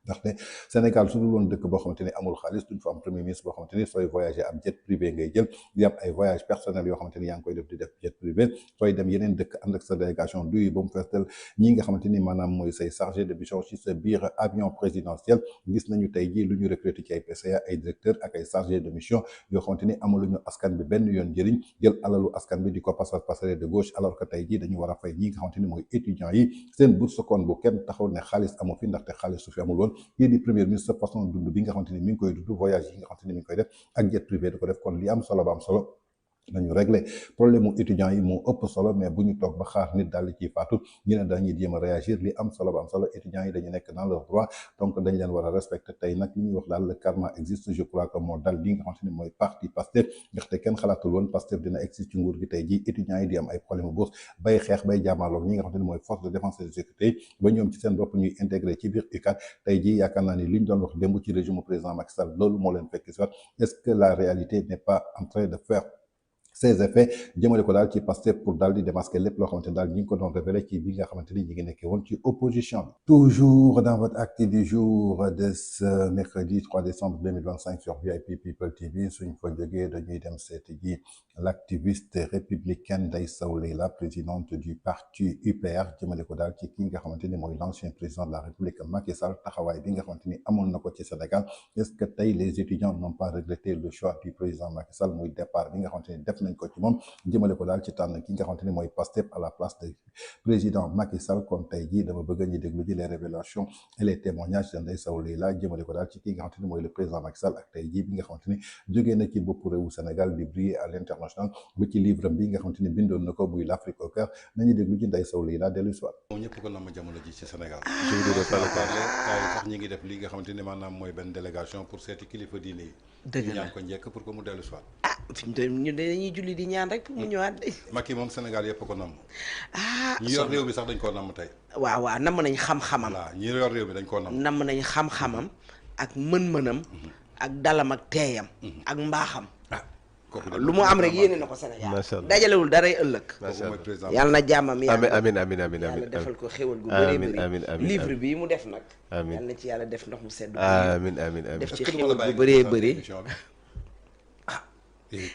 ndaxte Sénégal su dul woon dëkk boo xamante ni amul xaalis duñ fa am premier ministre boo xamante ni sooy voyager am jet privé ngay jël di am ay voyage personnel yoo xamante ni yaa ngi koy def di def jet privé sooy dem yeneen dëkk ànd ak sa délégation duy ba mu festel ñi nga xamante ni maanaam mooy say chargé de mission ci sa biir avion présidentiel gis nañu tey jii lu ñu recruter ci ay PCA ay directeur ak ay chargé de mission yoo xamante ni amaluñu askan bi benn yoon njëriñ jël alalu askan bi di ko passer de gauche alors que tey jii dañu war a fay ñi nga xamante ni mooy étudiants yi seen bourse kon bu kenn taxaw ne xaalis amu fi ndaxte xaalis su fi amul woon kii di premier ministre façon dund bi nga xamante ni mi ngi koy dund voyage yi nga xamante ni mi ngi koy def ak jet privé di ko def kon li am solo ba am solo nañu régler problème mu étudiants yi moo ëpp solo mais bu ñu toog ba xaar nit daal di ciy faatu ñu ne dañuy jéem a réagir li am solo ba am solo étudiants yi dañu nekk dans leur droit donc dañ leen war a respecter tey nag li ñuy wax daal le karma existe je crois que moo dal li nga xamante ni mooy parti Pastef ndaxte kenn xalaatul woon Pastef dina existe ci nguur gi tey ji étudiants yi di am ay problème bourse bay xeex bay jaamaarloog ñi nga xamante ni mooy force de défense et de sécurité ba ñoom ci seen bopp ñuy intégré ci biir UCAD tey ji yaakaar naa ni li ñu doon wax démb ci régime président Macky Sall loolu moo leen fekk si waat est-ce que la réalité n'est pas en train de faire ces effets jëmale ko daal ci Pastef pour daal di démasquer lépp loo xamante ni daal ñi ngi ko doon révélé ci bi nga xamante ni ñi ngi nekkee woon ci opposition bi. Toujours dans votre acte du jour de ce mercredi 3 décembre 2025 sur VIP People TV suñ fa jógee dañuy dem seeti ji l'activiste républicaine Ndeye Sow Leila présidente du parti UPR jëmale ko daal ci ki nga xamante ni mooy l'ancien président de la République Macky Sall taxawaay bi nga xamante ni amoon na ko ci Sénégal est-ce que tey les étudiants n'ont pas regretté le choix du président Macky Sall muy départ bi nga xamante ni def nañ ko ci moom jëmale ko daal ci tànn ki nga xamante ni mooy Pastef à la place de président Macky Sall kon tey jii dama bëgg ñu déglu ji les révélations et les témoignages de Ndeye Sow Leila jëmale ko daal ci ki nga xamante ni mooy le président Macky Sall ak tey jii bi nga xamante ni jógee na ci bopp réewu Sénégal di briller à l'international ba ci livre bi nga xamante ni bindoon na ko muy l'Afrique au cœur nañu déglu ji Ndeye Sow Leila dellu si waat. moom ñëpp ko namm jamono ji ci Sénégal. je vous dirai pas le cas sax ñi ngi def li nga xamante ni maanaam mooy benn délégation pour seeti kilifa diine yi. dëgg la ñaan ko njëkk pour que mu dellu si waat. ah fi mu toll ñu dañuy julli di ñaan rek pour mu ñëwaat de. Macky moom Sénégal yëpp ko namm. ah ñi yor réew mi sax dañ koo namm tey. waaw waaw namm nañ xam-xamam. voilà ñi yor réew mi dañ koo namm. namm nañ xam-xamam ak mën-mënam. ak dalam ak teeyam. ak mbaaxam. lu mu am rek yéene na ko Sénégal. macha allah dajalewul daray ëllëg. macha allah yàlla na jàmmam yàlla. amiin amiin amiin yàlla defal ko xéwal gu bëree bëri. amiin amiin livre bii mu def nag. amiin yàlla na ci yàlla def ndox mu sedd. amiin amiin amiin def ci xéwal gu bëree bëri.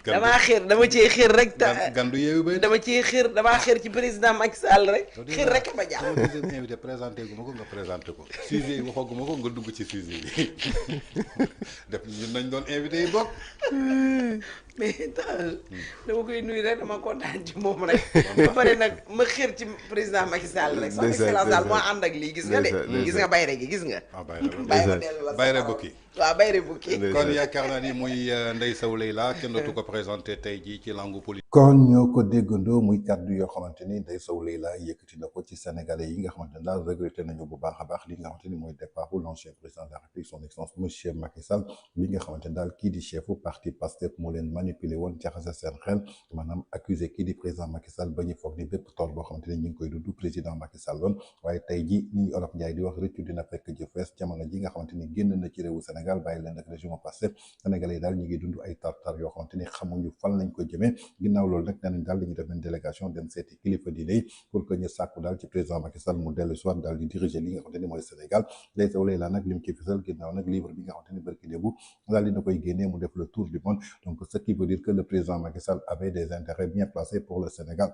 damaa xeer dama cee xeer rek. gandu yeewu bay dama cee xeer damaa xeer ci président Macky Sall rek. xeer rek ma jàpp. sama deuxième invité présenté gu ma ko nga présenté ko sujet yi waxoo gu ma ko nga dugg ci sujet yi def ñun nañ doon invité yi bokk. mais daal dama koy nuyu rek dama kontaan ci moom rek. ba pare nag ma xeer ci président Macky Sall rek. son excellence daal moo ànd ak lii gis nga de. gis nga bayre gi gis nga. ah bayre bukki waaw bayre bukki. kon yaakaar naa ni muy Ndeye Sow Leila kenn dootu ko présenté tey jii ci langue politique. kon ñoo ko déggandoo muy kàddu yoo xamante ni Ndeye Sow Leila yëkkati na ko ci sénégalais yi nga xamante ne daal regretté nañu bu baax a baax li nga xamante ni mooy départ l'ancien président de la République son excellence monsieur Macky Sall bi nga xamante ne daal kii di chefu parti Pastef moo leen manipuler woon jaxase seen xel maanaam accusé kii di président Macky Sall ba ñu foog ni bépp tool boo xamante ni ñu ngi koy dudd président Macky Sall loon waaye tey ji ni Olof Ndiaye di wax rëccu dina fekk jëf fees jamono ji nga xamante ni génn na ci réewu Sénégal bàyyi leen ak régime passé Sénégalais yi daal ñu ngi dund ay tartar yoo xamante ni xamuñu fan lañ ko jëmee ginnaaw loolu nag nee nañ daal dañuy def benn délégation dem seeti kilifa diine yi pour que ñu sàkku daal ci président Macky Sall mu dellu soit daal di diriger li nga xamante ni mooy Sénégal day sawlee la nag li mu ci fisal ginnaaw nag livre bi nga xamante ni barki démb daal dina koy génnee mu def le tour du monde donc ce qui veut dire que le président Macky Sall avait des intérêts bien placés pour le Sénégal.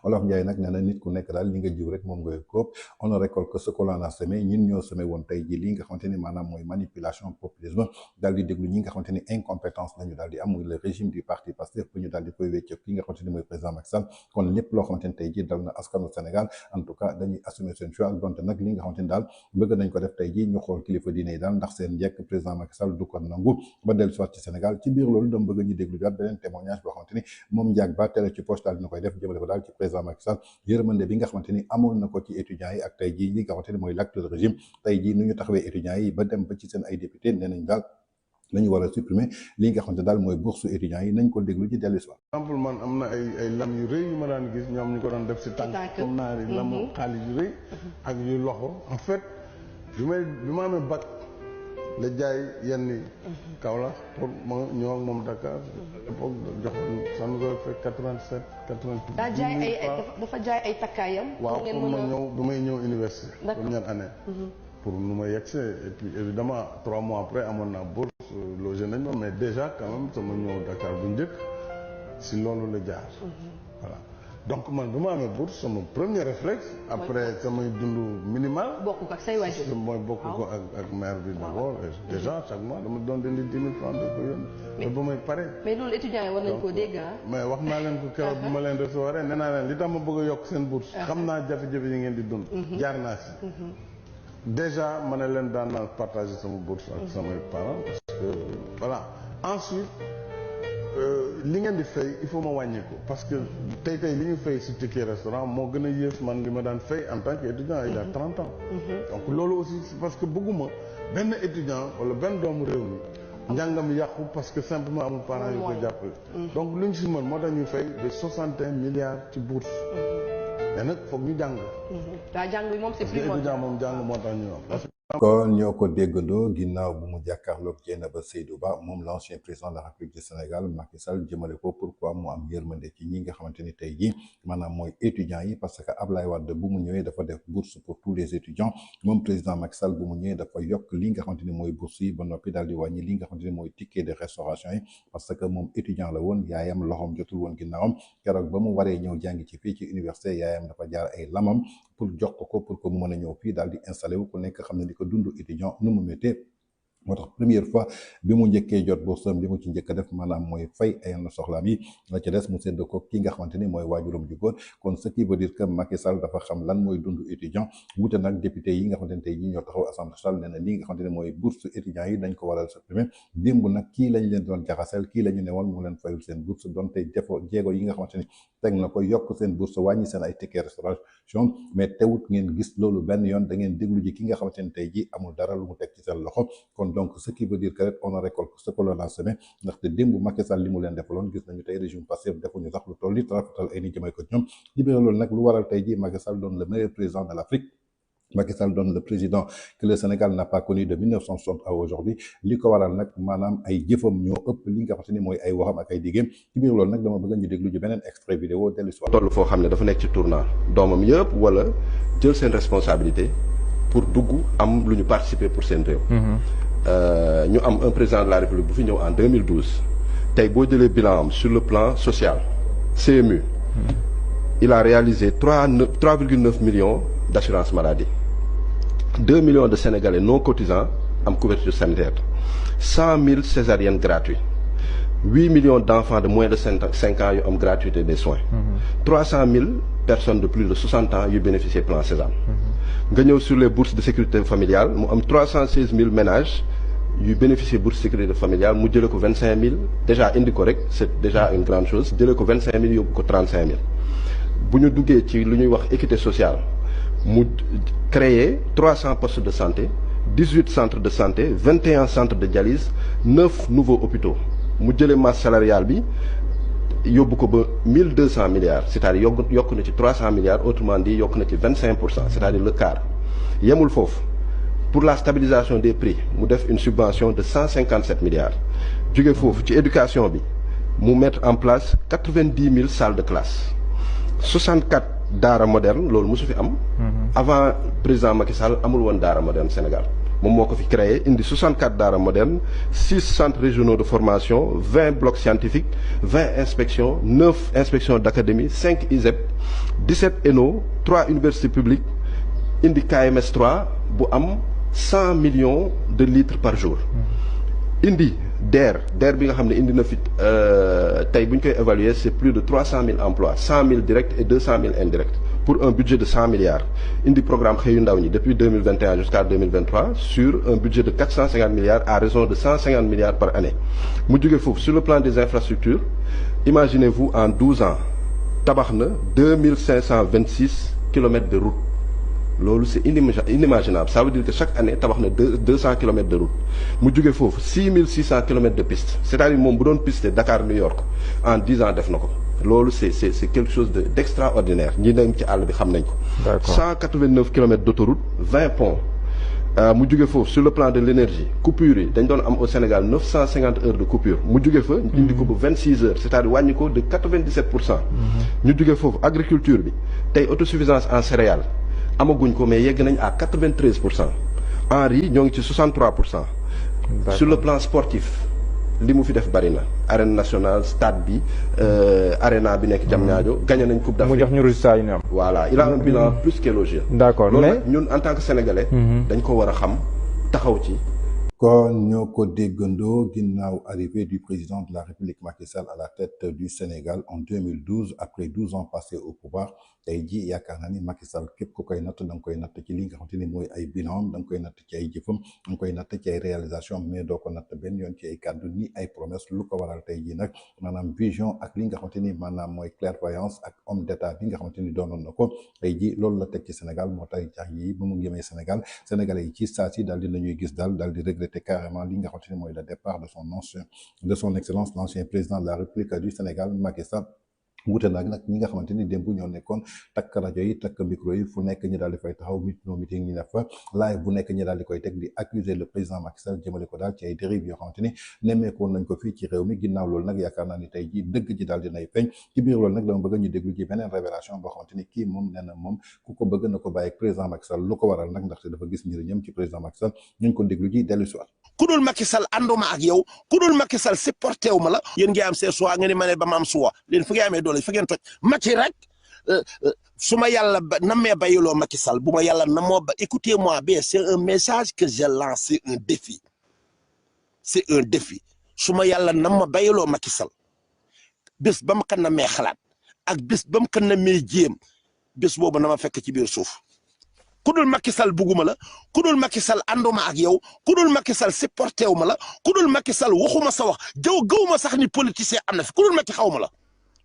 Olof Ndiaye nag nee na nit ku nekk daal li nga jiw rek moom ngay góob on ne récolte que ce que l'on a semé ñun ñoo semé woon tey ji li nga xamante ni maanaam mooy manipulation populisme daal di déglu ñi nga xamante ni incompétence lañu daal di am muy le régime du parti Pastef bu ñu daal di koy wécce ki nga xamante ni mooy président Macky Sall kon lépp loo xamante ni tey ji dal na askanu Sénégal en tout cas dañuy assumer seen choix donte nag li nga xamante ni daal bëgg nañ ko def tey ji ñu xool kilifa diine yi daal ndax seen njëkk président Macky Sall du ko nangu ba dellu soit ci Sénégal ci biir loolu dama bëgg ñu déglu daal beneen témoignage boo xamante ni moom njaag ba télé ci poste daal dina koy def jëmale ko daal ci président Macky Sall yërmande bi nga xamante ni amoon na ko ci étudiants yi ak tey jii li nga xamante ni mooy l'actuel régime tey jii nu ñu taxawee étudiants yi ba dem ba ci seen ay député nee nañ daal nañu war a supprimer li nga xamante daal mooy bourse étudiants yi nañ ko déglu ci dellu si waat. exemple man am na ay lam yu rëy yu ma daan gis ñoom ñu ko doon def si tànk comme naa ni lamu xaalis yu rëy ak yu loxo en fait bi ma amee bac la jaay yenn Kaolack pour ma ñëw ak moom Dakar époque joxoon san nga fekk 87 88 daa jaay dafa jaay ay takkaayam waaw pour ma ñëw bu may ñëw université première année pour nu ma yegsee et puis évidemment 3 mois après amoon naa bourse logé nañ ma mais déjà quand même sama ñëw Dakar bu njëkk si loolu la jaar voilà donc man bu ma amee bourse sama premier réflexe après samay dund minimal bokk ko ak say waajur mooy bokk ko ak maire bi d'abord déjà chaque mois dama doon dindi 10 000 francs de ko yónni te ba may pare mais loolu étudiants yi war nañ koo dégg mais wax naa leen ko keroog bi ma leen recevoir nee naa leen li tax ma bëgg a yokk seen bourse xam naa jafe-jafe yi ngeen di dund jaar naa si déjà ma ne leen daan naa partager sama bourse ak samay parents parce que voilà ensuite li ngeen di fay il faut ma wàññi ko parce que tey li ñu fay si ticket restaurant moo gën a yées man li ma daan fay en tant que étudiant il y a 30 ans donc loolu aussi c'est parce que bëgguma benn étudiant wala benn doomu réew mi njàngam yàqu parce que simplement amul parents yu ko jàppale donc lu ñu si mën moo tax ñuy fay de 61 milliards ci bourse mais nag foog ñu jàng jàng bi moom c'est plus étudiant moom jàng moo tax ñu am kon ñoo ko déggandoo ginnaaw bu mu jàkkaarloog Dieynaba Seydou Ba moom l'ancien président de la République du Sénégal Macky Sall jëmale ko pourquoi mu am yërmande ci ñi nga xamante ni tey jii maanaam mooy étudiants yi parce que Ablaye Wade bu mu ñëwee dafa def bourse pour tous les étudiants moom président Macky Sall bu mu ñëwee dafa yokk li nga xamante ni mooy bourse yi ba noppi daal di wàññi li nga xamante ni mooy ticket de restauration yi parce que moom étudiant la woon yaayam loxoom jotul woon ginnaawam keroog ba mu waree ñëw jàngi ci fii ci université yaayam dafa jaar ay lamam pour jox ko pour que mu mën a ñëw fii daal di installé wu ku nekk xam ne di ko dund étudiant nu mu méttee moo tax première fois bi mu njëkkee jot bourseam li mu ci njëkk a def maanaam mooy fay ay soxlaam yi la ca des mu sédd ko ki nga xamante ni mooy waajuram ju góor kon ce qui veut dire que Macky Sall dafa xam lan mooy dund étudiant wute nag député yi nga xamante ni tey jii ñoo taxaw assemblée nationale nee na li nga xamante ni mooy bourse étudiants yi dañ ko waral supprimer démb nag kii lañ leen doon jaxaseel kii la ñu ne woon mu leen fayul seen bourse doon tey defo jéego yi nga xamante ni teg na ko yokk seen bourse wàññi seen ay ticket restauration mais teewut ngeen gis loolu benn yoon da ngeen déglu ji ki nga xamante ni tey jii amul dara lu mu teg ci seen loxo kon donc ce qui veut dire que rek on ne récolte ce que l'on a semé ndaxte démb Macky Sall li mu leen defaloon gis nañu tey régime Pastef defuñu sax lu toll li trafatal ay ni jëmay ko ñoom ci biir loolu nag lu waral tey jii Macky Sall doon le meilleur président de l'Afrique Macky Sall doon le président que le Sénégal n'a pas connu de 1960 à aujourd'hui li ko waral nag maanaam ay jëfam ñoo ëpp li nga xamante ni mooy ay waxam ak ay diggéem ci biir loolu nag dama bëgg ñu déglu ji beneen extrait vidéo dellu si toll foo xam ne dafa nekk ci tournant doomam yëpp wala jël seen responsabilité pour dugg am lu ñu participer pour seen réew ñu am un président de la République bu fi ñëw en 2012 tey boo jëlee bilan am sur le plan social CMU il a réalisé 3,9 millions d'assurance maladie 2 millions de Sénégalais non cotisants am couverture sanitaire 100 000 césariennes gratuites 8 millions d'enfants de moins de 5 ans yu am gratuité des soins 300 000 personnes de plus de 60 ans yu bénéficier plan Sésame nga ñëw sur les bourses de sécurité familiale mu am 316 000 ménages yu bénéficier bourse de sécurité familiale mu jëlee ko 25 000 déjà indi ko rek c'est déjà une grande chose jëlee ko 25 000 yóbbu ko 35 000 bu ñu duggee ci lu ñuy wax équité sociale mu créer 300 postes de santé 18 centres de santé 21 centres de dialyse 9 nouveaux hôpitaux mu jëlee masse salariale bi yóbbu ko ba 1200 milliards c'est-à-dire yokk na ci 300 milliards autrement dit yokk na ci 25%, c'est-à-dire le quart. yemul foofu pour la stabilisation des prix mu def une subvention de 157 milliards jóge foofu ci éducation bi mu mettre en place 90 000 salles de classe 64 daara moderne loolu mosu fi am. avant président Macky Sall amul woon daara moderne Sénégal moom moo ko fi créé indi 64 daara moderne 6 centres régionaux de formation 20 blocs scientifiques 20 inspections 9 inspections d'académie 5 ISEP 17 ENO 3 universités publiques indi KMS 3 bu am 100 millions de litres par jour. indi DER bi nga xam ne indi na fi tey bu ñu koy évaluer c'est plus de 300 000 emplois 100 000 directs et 200 000 indirects pour un budget de 100 milliards. indi programme xëyu ndaw ñi depuis 2021 jusqu'à 2023 sur un budget de 450 milliards à raison de 150 milliards par année. mu jóge foofu sur le plan des infrastructures imaginez-vous en 12 ans tabax na 2526 kilomètres de route. loolu c'est inimaginable ça veut dire que chaque année tabax na 200 kilomètres de route mu jóge foofu 6600 kilomètres de piste c'est-à-dire moom bu doon piste Dakar New York en 10 ans def na ko loolu c'est quelque chose d'extraordinaire ñi dem ci àll bi xam nañ ko. 189 kilomètres d'autoroute 20 ponts mu jóge foofu sur le plan de l'énergie coupure yi dañ doon am au Sénégal 950 heures de coupure mu jóge fa indi ko ba 26 heures c'est-à-dire wàññi ko de 97%. ñu jóge foofu agriculture bi tey autosuffisance en céréales amaguñ ko mais yegg nañ à 93%. en riz ñoo ngi ci 63%. sur le plan sportif li mu fi def bari na arène nationale stade bi arena bi nekk Diamniadio gagné nañ coupe d'Afrique. mu jox ñu résultat yi ñu am. voilà il a un bilan plus qu'élogieux. d'accord loolu mais nag ñun en tant que sénégalais. dañ ko war a xam taxaw ci. kon ñoo ko déggandoo ginnaaw arrivée du président de la République Macky Sall à la tête du Sénégal en 2012 après 12 ans passés au pouvoir tey jii yaakaar naa ni Macky Sall képp ku koy natt da nga koy natt ci li nga xamante ni mooy ay bilan da nga koy natt ci ay jëfam da nga koy natt ci ay réalisation mais doo ko natt benn yoon ci ay kàddu ni ay promesse lu ko waral tey jii nag maanaam vision ak li nga xamante ni maanaam mooy clairvoyance ak homme d'état bi nga xamante ni doonoon na ko tey jii loolu la teg ci Sénégal moo tax jax yi ba mu ngemee Sénégal sénégalais yi ci saa si daal di nañuy gis daal di regretter carrément li nga xamante ni mooy le départ de son excellence l'ancien président de la République du Sénégal Macky Sall wute nag ñi nga xamante ni démb ñoo nekkoon takk rajo yi takk micro yi fu nekk ñi daal di fay taxaw meeting ñi def fa live bu nekk ñi daal di koy teg di accuser le président Macky Sall jëmale ko daal ci ay dérives yoo xamante ni nemmeekoon nañ ko fii ci réew mi ginnaaw loolu nag yaakaar naa ni tey ji dëgg ji daal dinay feeñ ci biir loolu nag dama bëgg ñu déglu ci beneen révélation boo xamante ni kii moom nee na moom ku ko bëgg na ko bàyyi ak président Macky Sall lu ko waral nag ndaxte dafa gis njëriñam ci président Macky Sall ñu ko déglu ji dellu si waat ku dul Macky Sall ànduma ak yow ku dul Macky Sall supporté wu ma la yéen ngi am seen choix nga ni ma ne ba ma am choix leen fu ngeen amee doole fa ngeen toj Macky rek su ma yàlla namee bayiloo Macky Sall bu ma yàlla namoo ba écoutez-moi bien c'est un message que j'ai lancé c'est un défi su ma yàlla nam ma bayiloo Macky Sall bés ba ma kan na mee xalaat ak bés ba mu kan na mee jéem bés boobu na ma fekk ci biir suuf ku dul Macky Sall bugguma la ku dul Macky Sall ànduma ak yow ku dul Macky Sall supporté wu ma la ku dul Macky Sall waxuma sa wax gëwuma sax ni politicien am na fi ku dul Macky xaw ma la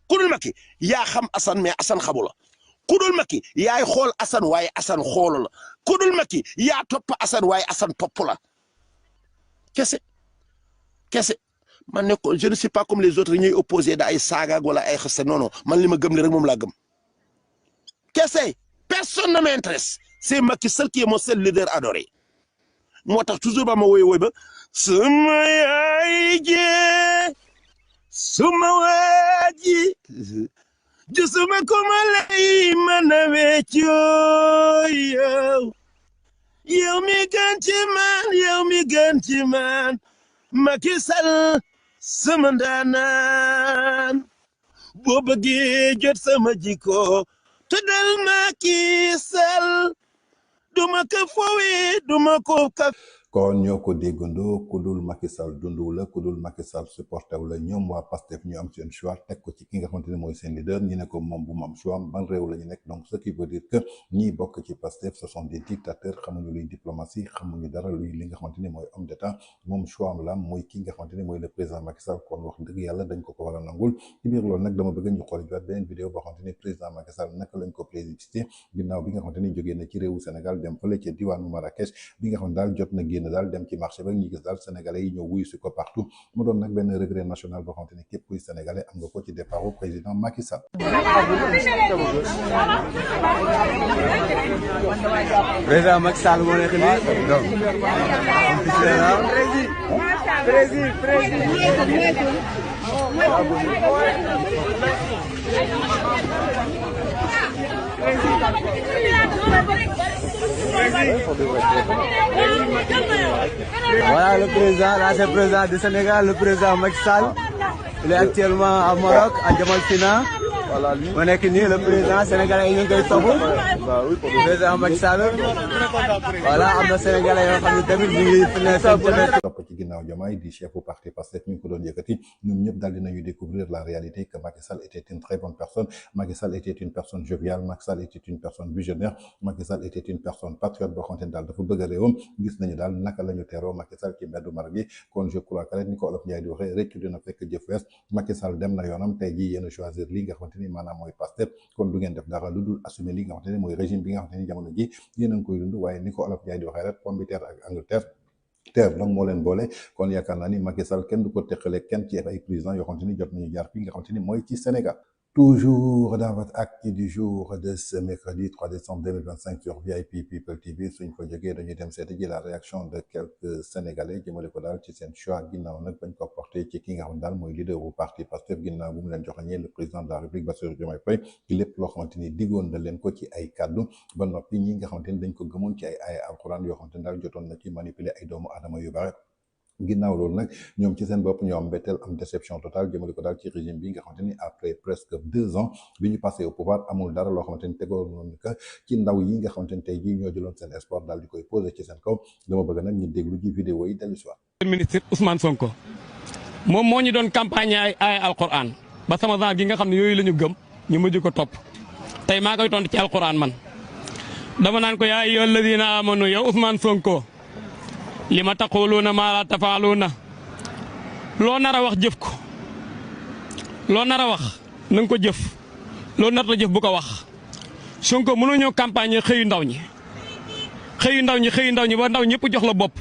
ku dul Macky yaa xam Assane mais Assane xamu la ku dul Macky yaay xool Assane waaye Assane xoolu la ku dul Macky yaa topp Assane waaye Assane topp la kese man ne ko je ne suis pas comme les autres ñuy opposé da ay saagaag wala ay xaste non man li ma gëm li rek moom laa gëm kese personne ne m'intéresse c'est Macky Sall qui est mon seul leader adoré moo tax toujours ba ma woy ba sama yaay jee suma waaji gisuma ko ma lay mën a weccoo yow mi gën ci man Macky Sall sama ndaanaan boo bëggee jot sama jikko te dal Macky Sall duma ko fowee duma ko kaf kon ñoo ko déggandoo ku dul Macky Sall dundu la ku dul Macky Sall supporté wu la ñoom waa Pastef ñu am seen choix teg ko ci ki nga xamante ne mooy seen leader ñi ne ko moom bu mu am choix ban réew la ñu nekk donc ce qui veut dire que ñii bokk ci Pastef ce sont des dictateurs xamuñu luy diplomatie xamuñu dara luy li nga xamante ni mooy homme d'état moom choix am la mooy ki nga xamante ni mooy le président Macky Sall kon wax dëgg yàlla dañ ko war a nangul ci biir loolu nag dama bëgg ñu xool jiwaat beneen vidéo boo xamante ni président Macky Sall naka lañ ko plébiscité ginnaaw bi nga xamante ni jógee na ci réewu Sénégal dem fële ca diwaanu Marrakech bi nga xam daal jot na génn génn daal dem ci marché ba ñu gis daal sénégalais yi ñëw wuyu si ko partout mu doon nag benn regret national boo xamante ni képp kuy sénégalais am nga ko ci départ au président Macky Sall. président Macky Sall moo nekk nii donc voilà le président, l'ancien président du Sénégal, le président Macky Sall. Il est actuellement à Maroc, à Djamalfina. Voilà, lui. On est le président sénégalais, il est le président Macky Sall. Voilà, am sénégalais yoo xam ne tamit ñu ngi topp ci ginnaaw Diomaye di chef au parti Pastef ñu ko doon yëkkati ñoom ñëpp daal dinañu découvrir la réalité que Macky Sall était une très bonne personne. Macky Sall était une personne joviale, Macky Sall était une personne visionnaire, Macky Sall était une personne patriote boo xamante ne daal dafa bëgg a réewam. Gis nañu daal naka la ñu teeroo Macky Sall ci mbeddu Maroc gi kon je crois que ni ko Olof Ndiaye di waxee réccu dina fekk jëf wees. Macky Sall dem na yoonam tey jii yéen a choisir lii nga xamante ni maanaam mooy Pastef kon du ngeen def dara lu dul assumer lii nga xamante ni mooy régime bi nga xamante ni jamono ji yéen a ngi koy dund waaye ni ko Olof Ndiaye di waxee rek pomme de terre ak Angleterre terre donc moo leen boole kon yaakaar naa ni Macky Sall kenn du ko teqale kenn ci ay président yoo xamante ni jot nañu jaar fii nga xamante ni mooy ci Sénégal. Toujours dans votre acte du jour de ce mercredi 3 décembre 2025 sur VIP People TV suñ ko jógee dañuy dem seeti ji la réaction de quelques Sénégalais jëmale ko daal ci seen choix ginnaaw nag bañ ko porté ci ki nga xam daal mooy leader bu parti Pastef ginnaaw bu mu leen joxañee le président de la République Bassirou Diomaye Faye ci lépp loo xamante ni diggoon na leen ko ci ay kaddu ba noppi ñi nga xamante ni dañ ko gëmoon ci ay alxuraan yoo xamante ni daal jotoon na ci manipuler ay doomu aadama yu bare. ginnaaw loolu nag ñoom ci seen bopp ñoo am mbetteel am déception totale jëmale ko daal ci régime bi nga xamante ni après presque 2 ans bi ñu passé au pouvoir amul dara loo xamante ni tegoo noonu que ci ndaw yi nga xamante ni tey jii ñoo jëloon seen espoir daal di koy posé ci seen kaw dama bëgg nag ñu déglu ji vidéo yi dellu si waat. ministre Ousmane Sonko moom moo ñu doon campagne ay alquran ba sama genre gi nga xam ne yooyu la ñu gëm ñu mujj ko topp tey maa koy tontu ci alquran man dama naan ko yaa ayyuhal ladina amanu yow Ousmane Sonko li ma taquluuna maa laa tafaaluuna loo nar a wax jëf ko loo nar a wax na nga ko jëf loo nar a jëf bu ko wax Sonko mënoo ñëw campagne xëyu ndaw ñi ba ndaw ñëpp jox la bopp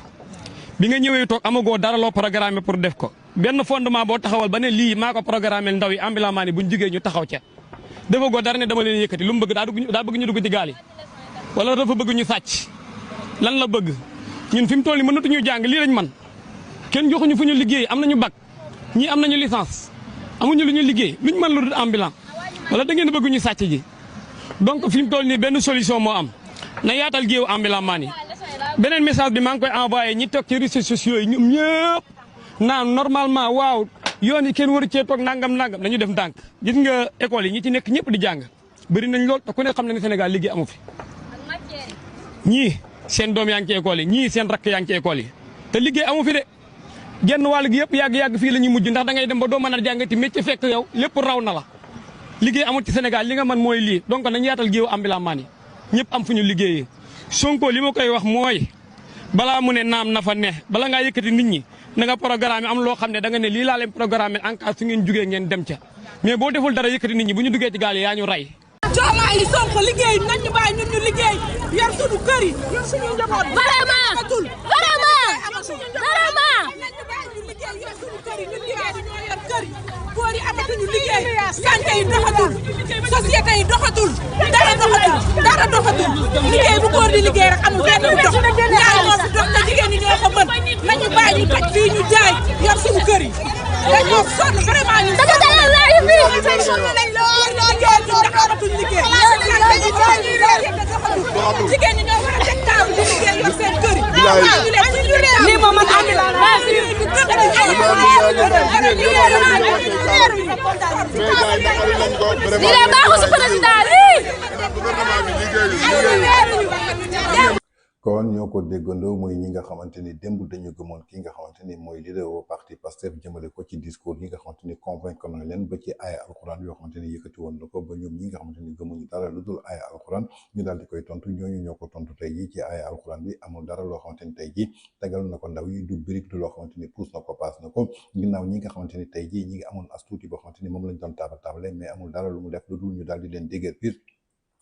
bi nga ñëwee toog amagoo dara loo programmé pour def ko benn fondement boo taxawal ba ne lii maa ko programmé ndaw yi ambulant yi buñ jigee ñu taxaw ca defagoo dara ne dama leen yëkkati lu mu bëgg daa bëgg ñu dugg ci gaal yi wala dafa bëgg ñu sàcc lan la bëgg ñun fi mu toll nii mënatuñu jàng lii lañ man kenn joxuñu fu ñu liggéey am nañu bac ñii am nañu licence amuñu lu ñu liggéey luñ mën lu dul ambulant wala da ngeen bëgg ñu sàcc ji donc fi mu toll nii benn solution moo am na yaatal géewu ambulant maan yi beneen message bi maa ngi koy envoyé ñi toog ci réseaux sociaux yi ñoom ñëpp naan normalement waaw yoon yi kenn waru cee toog nangam dañu def ndànk gis nga école yi ñi ci nekk ñëpp di jàng bëri nañ lool te ku ne xam na ne Sénégal liggéey amu fi ñii seen doom yaa ngi ci école yi ñii seen rakk yaa ngi ci école yi te liggéey amu fi de genn wàll gi yëpp yàgg fii la ñuy mujj ndax da ngay dem ba doo mën a jàngati métier fekk yow lépp raw na la liggéey amul ci Sénégal li nga mën mooy lii donc nañu yaatal géewu ambulant maan yi ñëpp am fu ñu liggéeyee Sonko li ma koy wax mooy balaa mu ne naam na fa ne bala ngaa yëkkati nit ñi na nga programme am loo xam ne da nga ne lii laa leen programme en cas su ngeen jugee ngeen dem ca mais boo deful dara yëkkati nit ñi bu ñu duggee ci gaal yi yaa ñu rey. Diomaye yi Sonko liggéey nañ ñu bàyyi ñun ñu liggéey yor suñu kër yi yor suñu njaboot. vraiment nañ ñu bàyyi ñu liggéey yor suñu kër yi ñun liggéey ñoo yor kër yi góor yi amatuñu liggéey santé yi doxatul société yi doxatul dara doxatul liggéey bu góor di liggéey rek amul benn bu dox ñaar moo fi dox te jigéen ñi ñoo ko mën nañu bàyyi ñu toj fii ñu jaay yor suñu kër yi dañoo sonn vraiment ñu sonn nañ lool liggéey ñu amatuñu liggéey jigéen ñi ñoo war a teg taabu di liggéey yor seen kër yi lii moom man kon ñoo ko déggandoo mooy ñi nga xamante ni démb dañu gëmoon ki nga xamante ni mooy leader au parti Pastef jëmale ko ci discours yi nga xamante ni convaincre na leen ba ci ay alxuraan yoo xamante ni yëkkati woon na ko ba ñoom ñi nga xamante ni gëmuñu dara lu dul ay alxuraan ñu daal di koy tontu ñooñu ñoo ko tontu tey jii ci ay alxuraan bi amul dara loo xamante ni tey jii tegal na ko ndaw yi du birik du loo xamante ni puus na ko paas na ko ginnaaw ñi nga xamante ni tey jii ñi ngi amoon as tuuti boo xamante ni moom lañ doon taabale mais amul dara lu mu def lu dul ñu daal di leen déggal piir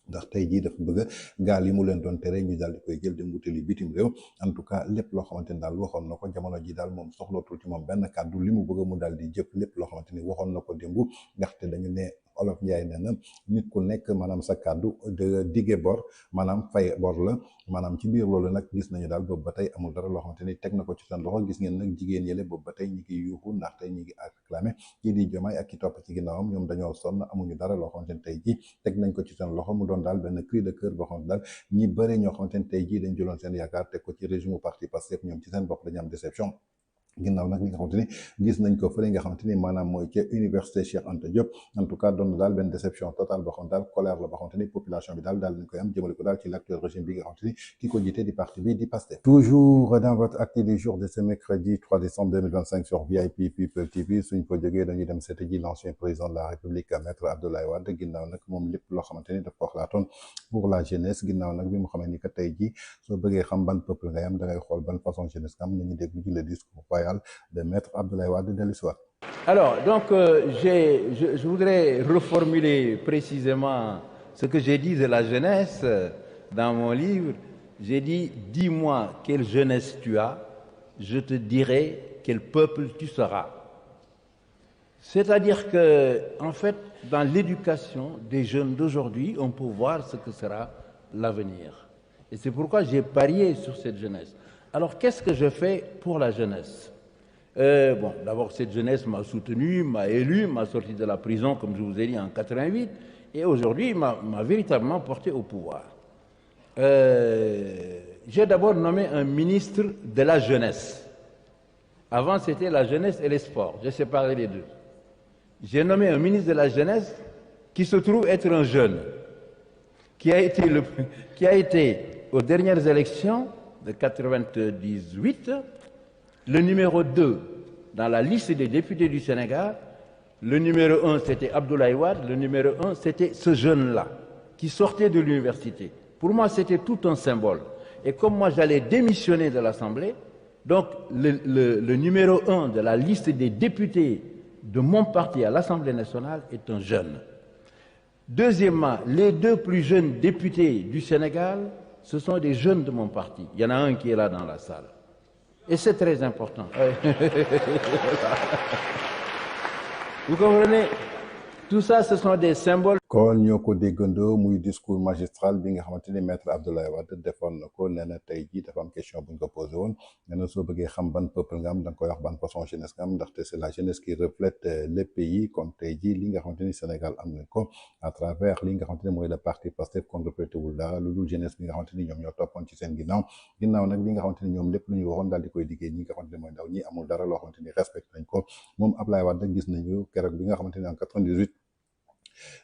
ndax tey jii dafa bëgg gaal yi mu leen doon tere ñu daal di koy jël dem wutali bitim réew en tout cas lépp loo xamante ni daal waxoon na ko jamono ji daal moom soxlootul ci moom benn kàddu li mu bëgg mu daal di jëf lépp loo xamante ni waxoon na ko démb ndaxte dañu ne Olof Njaay nee na nit ku nekk maanaam sa kàddu de dige bor maanaam fay bor la maanaam ci biir loolu nag gis nañu daal boobu ba tey amul dara loo xamante ni teg na ko ci seen loxo gis ngeen nag jigéen yële boobu ba tey ñi ngi yuuxu ndaxte ñi ngi acclamé kii di Diomaye ak ki topp ci ginnaawam ñoom dañoo sonn amuñu dara loo xamante ni tey ji teg nañ ko ci seen loxo mu doon daal benn cri de cœur boo xamante daal ñi bëri ñoo xamante ni tey jii dañ jëloon seen yaakaar teg ko ci régime parti Pastef ñoom ci seen bopp dañu am déception ginnaaw nag li nga xamante ni gis nañ ko fële nga xamante ni maanaam mooy ca université Cheikh Anta Diop en tout cas doon na daal benn déception totale boo xamante daal colère la boo xamante ni population bi daal dañ koy am jëmale ko daal ci l'actuel régime bi nga xamante ni ki ko jiite di parti bi di Pastef. Toujours dans votre acte du jour de ce mercredi 3 décembre 2025 sur VIP People TV suñ ko jógee dañuy dem seeti ji l'ancien président de la République maître Abdoulaye Wade ginnaaw nag moom lépp loo xamante ni daf ko xalaatoon pour la jeunesse ginnaaw nag bi mu xamee ni que tey jii soo bëggee xam ban peuple ngay am da ngay xool ban façon jeunesse nga am nañu déglu ci le discours royal de maître Abdoulaye Wade de l'histoire. Alors, donc, je voudrais reformuler précisément ce que j'ai dit de la jeunesse dans mon livre. J'ai dit, dis-moi quelle jeunesse tu as, je te dirai quel peuple tu seras. C'est-à-dire que, en fait, dans l'éducation des jeunes d'aujourd'hui, on peut voir ce que sera l'avenir. Et c'est pourquoi j'ai parié sur cette jeunesse. Alors, qu'est-ce que je fais pour la jeunesse ? Bon, d'abord, cette jeunesse m'a soutenu, m'a élu, m'a sorti de la prison, comme je vous ai dit, en 88, et aujourd'hui, m'a véritablement porté au pouvoir. J'ai d'abord nommé un ministre de la jeunesse. Avant, c'était la jeunesse et les sports. J'ai séparé les deux. J'ai nommé un ministre de la jeunesse qui se trouve être un jeune, qui a été aux dernières élections de 98, le numéro 2 dans la liste des députés du Sénégal. Le numéro 1, c'était Abdoulaye Wade. Le numéro 1, c'était ce jeune-là, qui sortait de l'université. Pour moi, c'était tout un symbole. Et comme moi, j'allais démissionner de l'Assemblée, donc le numéro 1 de la liste des députés de mon parti à l'Assemblée nationale est un jeune. Deuxièmement, les deux plus jeunes députés du Sénégal, ce sont des jeunes de mon parti. Il y en a un qui est là dans la salle. Et c'est très important. Vous comprenez? Tout ça, ce sont des symboles. kon ñoo ko déggandoo muy discours magistral bi nga xamante ni maître Abdoulaye Wade defoon na ko nee na tey jii dafa am question bu ñu ko posé woon nee na soo bëggee xam ban peuple nga am da nga koy wax ban façon jeunesse nga am ndaxte c'est la jeunesse qui reflète le pays kon tey jii li nga xamante ni Sénégal am na ko à travers li nga xamante ni mooy le parti Pastef kon reflété wul dara lu dul jeunesse bi nga xamante ni ñoom ñoo toppoon ci seen ginnaaw nag li nga xamante ni ñoom lépp lu ñu waxoon daal di koy liggéey ñi nga xamante ni mooy ndaw ñi amul dara loo xamante ni respecté nañ ko moom Abdoulaye Wade gis nañu keroog bi nga xamante ni en 98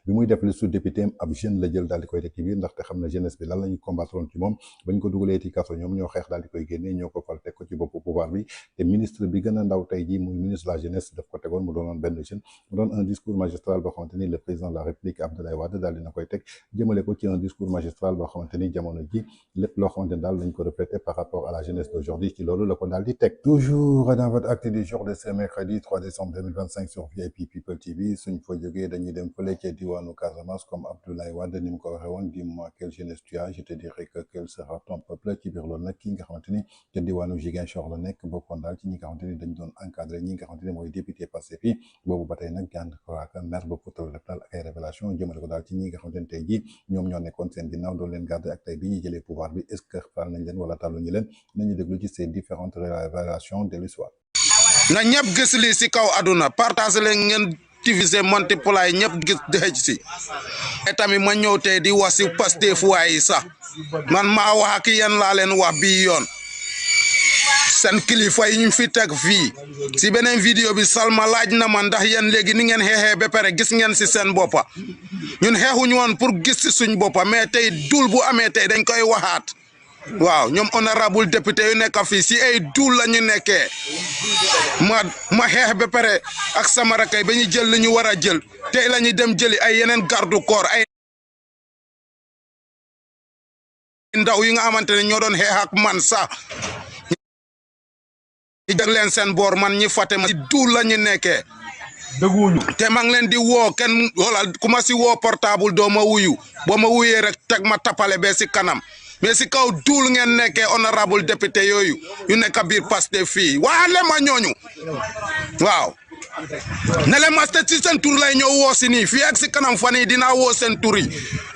bi muy def liste député ab jeune la jël daal di koy teg ci biir ndaxte xam na jeunesse bi lan la ñu combattre woon ci moom bañ ko dugalee ci kaso ñoom ñoo xeex daal di koy génnee ñoo ko fal teg ko ci boppu pouvoir bi te ministre bi gën a ndaw tey jii muy ministre de la jeunesse daf ko tegoon mu doonoon benn jeune mu doon un discours magistral boo xamante ni le président de la République Abdoulaye Wade daal dina koy teg jëmale ko ci un discours magistral boo xamante ni jamono ji lépp loo xamante ni daal lañ ko reflété par rapport à la jeunesse d'aujourd'hui ci loolu la ko daal di teg. Toujours dans votre acte du jour de ce mercredi 3 décembre 2025 sur VIP People TV suñ fa jógee dañuy dem fële ca diwaanu Casamance comme Abdoulaye Wade ni mu ko waxee woon dis-moi quelle jeunesse tu as je te dirai que quel sera ton peuple ci biir loolu nag ki nga xamante ni ca diwaanu Ziguinchor la nekk bokkoon daal ci ñi nga xamante ni dañ doon encadré ñi nga xamante ni mooy député Pastef yi boobu ba tey nag gànd koraaka maire ba Fouta def daal ak ay révélation jëmale ko daal ci ñi nga xamante ni tey jii ñoom ñoo nekkoon seen ginnaaw doon leen garder ak tey bi ñuy jëlee pouvoir bi est-ce que taal nañ leen wala tàlluñu leen nañu déglu ci ces différentes révélations de l'histoire. na ñëpp gis lii si kaw àdduna partage leen ngeen diviser multiplier ñëpp gis dëj si et tamit ma ñëw tey di wax si Pastef waay sax man maa wax ak yéen laa leen wax bii yoon seen kilifa yi ñu fi teg fii si beneen vidéo bi Salma laaj na ma ndax yéen léegi ni ngeen xeexee ba pare gis ngeen si seen boppa ñun xeexuñu woon pour gis si suñ boppa mais tey dul bu amee tey dañ koy waxaat waaw ñoom honorable député yu nekk fii si ay dul la ñu nekkee ma xeex ba pare ak sama rakay ba ñu jël li ñu war a jël tey la ñu dem jëli ay yeneen garde corps ay ndaw yi nga xamante ne ñoo doon xeex ak man sax ñu jag leen seen boor man ñi fàtte ma si dul la ñu nekkee dëgguwuñu te maa ngi leen di woo kenn wala ku ma si woo portable doo ma wuyu boo ma wuyee rek teg ma tapale bee si kanam mais si kaw duul ngeen nekkee honorable député yooyu yu nekk biir Pastef fii waa le ma ñooñu waaw ne leen ma ci seen tur lay ñëw woo si nii fii ak si kanam fan yii dinaa woo seen tur yi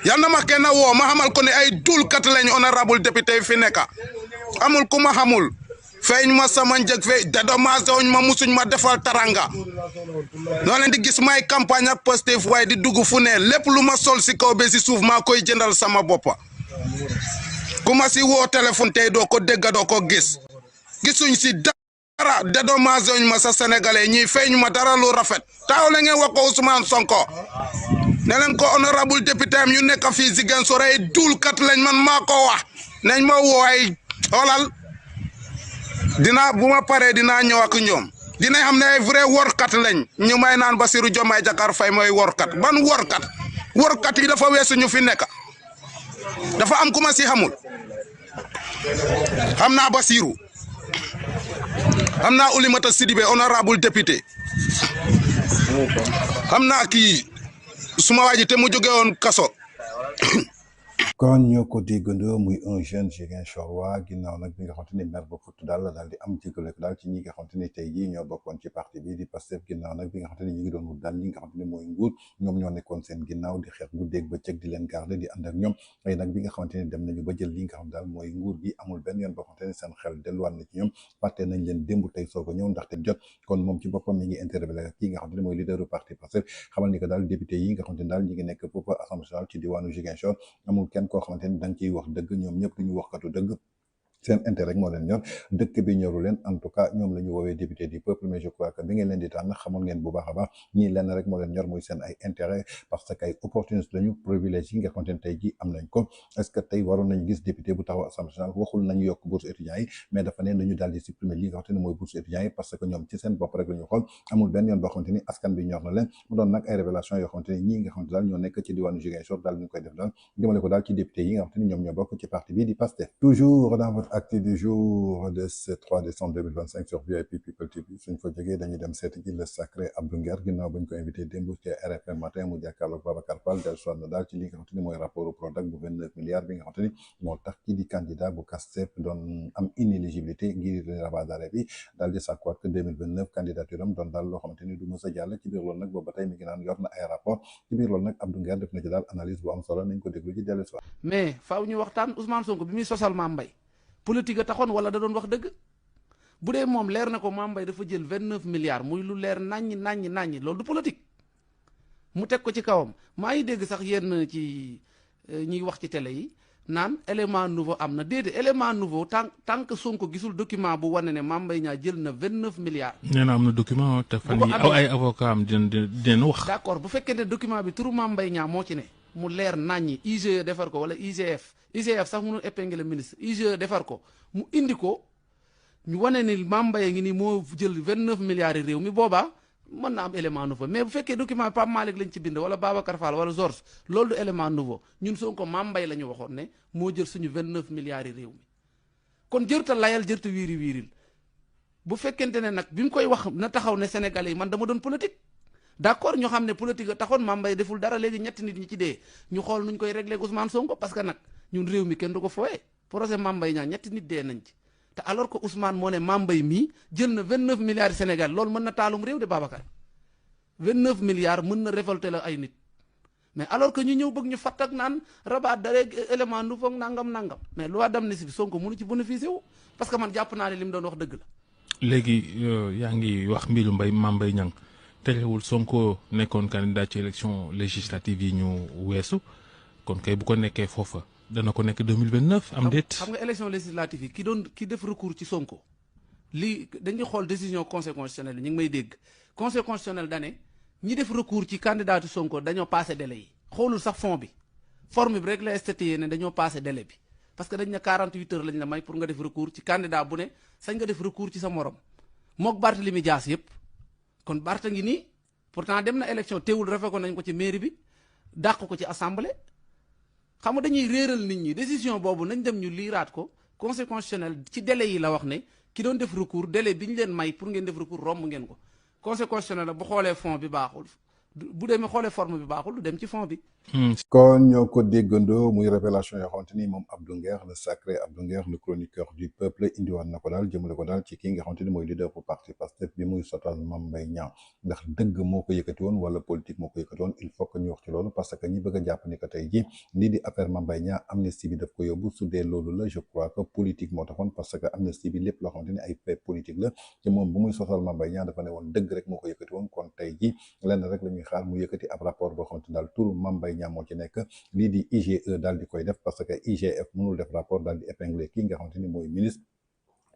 yal na ma kenn woo ma xamal ko ne ay duulkat lañ honorable député yi fi nekk amul ku ma xamul feeñ ma sama njëg fe dédommagé wuñ ma musuñ ma defal taranga noo leen di gis may campagne ak Pastef waaye di dugg fu ne lépp lu ma sol si kaw ba si suuf maa koy jëndal sama boppa ku ma si woo téléphone tey doo ko dégg doo ko gis gisuñ si dara dédommagé wuñ ma sa sénégalais ñii feeñ ma dara lu rafet taw la ngeen wax ko Ousmane Sonko ne leen ko honorable député am yu nekk fii Ziguinchor ay duulkat lañ man maa ko wax nañ ma woo ay xoolal dina bu ma paree dinaa ñëw ak ñoom dina xam ne ay vrai workat lañ ñu may naan Bassirou Diomaye Diakhar Faye mooy workat ban workat yi dafa weesu ñu fi nekk dafa am ku ma si xamul xam naa Bassirou xam naa Oulimata Sidibé honorable député xam naa kii suma waaji te mu jóge woon kaso kon ñoo ko déggandoo muy un jeune Ziguinchorois ginnaaw nag bi nga xamante ni maire ba futt daal di am jégalu daal ci ñi nga xamante ni tey jii ñoo bokkoon ci parti bi di Pastef ginnaaw nag bi nga xamante ni ñu ngi doon wut daal li nga xamante ni mooy nguur ñoom ñoo nekkoon seen ginnaaw di xeex guddeeg bëccëg di leen garder di ànd ak ñoom ay nag bi nga xamante ni dem nañu ba jël li nga xam daal mooy nguur gi amul benn yoon boo xamante ni seen xel delluwaat na ci ñoom fàtte nañ leen démb tey soog a ñëw ndaxte jot kon moom ci boppam mi ngi interpellé kii nga xamante ni mooy leaderu parti Pastef xamal ni que daal député yi nga xamante ni daal ñi ngi nekk foofu assemblée nationale ci diwaanu Ziguinchor amul kenn koo xamante ni dañ ciy wax dëgg ñoom ñëpp duñu waxkatu dëgg seen intérêt rek moo leen ñor dëkk bi ñoru leen en tout cas ñoom la ñu woowee député du peuple mais je crois que bi ngeen leen di tànn xamoon ngeen bu baax a baax ñii lenn rek moo leen ñor muy seen ay intérêt parce que ay opportunistes lañu privilège yi nga xamante ne tey jii am nañ ko est-ce que tey waroon nañ gis député bu taxaw assemblée nationale waxul nañu yokk bourse étudiants yi mais dafa ne nañu daal di supprimer li nga xamante ne mooy bourse étudiants yi parce que ñoom ci seen bopp rek la ñu xool amul benn yoon boo xamante ni askan bi ñor na leen mu doon nag ay révélation yoo xamante ni ñii nga xamante daal ñoo nekk ci diwaanu Ziguinchor daal ñu koy def daal jëmale ko daal ci député yi nga xamante ni ñoom ñoo bokk ci parti bi di Pastef toujours dans votre acte du jour de ce 3 décembre 2025 sur VIP People TV suñ fa jógee dañuy dem seeti ji le sacré Abdou Nguer ginnaaw bañ ko invité démb ci RFM matin mu jàkkaarloog Babacar Fall del soit na daal ci li nga xamante ni mooy rapport Prodac bu 29 milliards bi nga xamante ni moo tax kii di candidat bu Pastef doon am inéligibilité ngir rabat d'arrêt bi daal di sàkkuwaat que 2029 candidature am doon daal loo xamante ni du mës a jàll ci biir loolu nag boobu ba tey mi ngi naan yor na ay rapport ci biir loolu nag Abdou Nguer def na ci daal analyse bu am solo nañ ko déglu ci dellu soit mais faaw ñu waxtaan Ousmane Sonko bi muy sosal Mame Mbaye politique a taxoon wala da doon wax dëgg bu dee moom leer na ko Mame Mbaye dafa jël 29 milliards muy lu leer naññi loolu du politique mu teg ko ci kawam maa ngi dégg sax yenn ci ñuy wax ci télé yi naan élément nouveau am na déedéet élément nouveau tant que Sonko gisul document bu wane ne Mame Mbaye Niang jël na 29 milliards. nee na am na document te fan yi ay avocat am dinañ wax. d'accord bu fekkee ne document bi turu Mame Mbaye Niang moo ci ne mu leer naññi IGE defar ko wala IGF sax mënul épingler ministre IGE defar ko mu indi ko ñu wane ni Mame Mbaye ngi ni moo jël 29 milliards yi réew mi boobaa mën na am élément nouveau mais bu fekkee document Pape Malick lañ ci bind wala Babacar Fall wala Georges loolu du élément nouveau ñun Sonko Mame Mbaye la ñu waxoon ne moo jël suñu 29 milliards yi réew mi kon jërta layal jërta wiiril bu fekkente ne nag bi mu koy wax na taxaw ne Sénégalais yi man dama doon politique d'accord ñu xam ne politique a taxoon Mame Mbaye deful dara léegi ñetti nit ñi ci dee ñu xool nuñ koy régler Ousmane Sonko parce que nag ñun réew mi kenn du ko fooyee procès Mame Mbaye Niang ñetti nit dee nañ ci te alors que Ousmane moo ne Mame Mbaye mii jël na 29 milliards Sénégal loolu mën na taalum réew de Babacar 29 milliards mën na révolter la ay nit mais alors que ñu ñëw bëgg ñu fatt ak naan rabat d'arrêt élément nouveau nangam mais loi d'amnistie bi Sonko mënu ci bénéficier wu parce que man jàpp naa ne li mu doon wax dëgg la. léegi yaa ngi wax mbiru Mame Mbaye Niang terewul Sonko nekkoon candidat ci élection législative yi ñu weesu kon kay bu ko nekkee foofa dana ko nekk 2029 am déet. xam nga élection législative yi ki def recours ci Sonko lii dañuy xool décision conseil constitutionnel yi ñu ngi may dégg conseil constitutionnel dane ñi def recours ci candidat Sonko dañoo passé délai yi xoolul sax fond bi forme bi rek la statut ne dañoo passé délai bi parce que dañ ne 48 heures lañ la may pour nga def recours ci candidat bu ne sañ nga def recours ci sa morom mook Barthélémy Dias yëpp kon Barth ngi nii pourtant dem na élection teewul refe ko nañ ko ci mairie bi dàq ko ci assemblée xam nga dañuy réeral nit ñi décision boobu nañ dem ñu liiraat ko conseil constitutionnel ci délai yi la wax ne ki doon def recours délai bi ñu leen may pour ngeen def recours romb ngeen ko conseil constitutionnel bu xoolee fond bi baaxul bu demee xoolee forme bi baaxul du dem ci fond bi. kon ñoo ko déggandoo muy révélation yoo xamante ni moom Abdou Nguer le sacré Abdou Nguer le chroniqueur du peuple indiwaat na ko daal jëmale ko daal ci kii nga xamante ni mooy leader bu parti Pastef bi muy sotal Mame Mbaye Niang ndax dëgg moo ko yëkkati woon wala politique moo ko yëkkati woon il faut que ñu wax ci loolu parce que ñi bëgg a jàpp ni que tey ji lii di affaire Mame Mbaye Niang amnistie bi daf ko yóbbu su dee loolu la je crois que politique moo taxoon parce que amnistie bi lépp loo xamante ni ay fait politique la te moom bu muy sotal Mame Mbaye Niang dafa ne woon dëgg rek moo ko yëkkati woon kon tey ji lenn rek la ñuy xaar mu yëkkati ab rapport boo xamante ni daal turu Mame Mbaye Niang moo ci nekk lii di IGE daal di koy def parce que IGF mënul def rapport daal di épingler kii nga xamante ni mooy ministre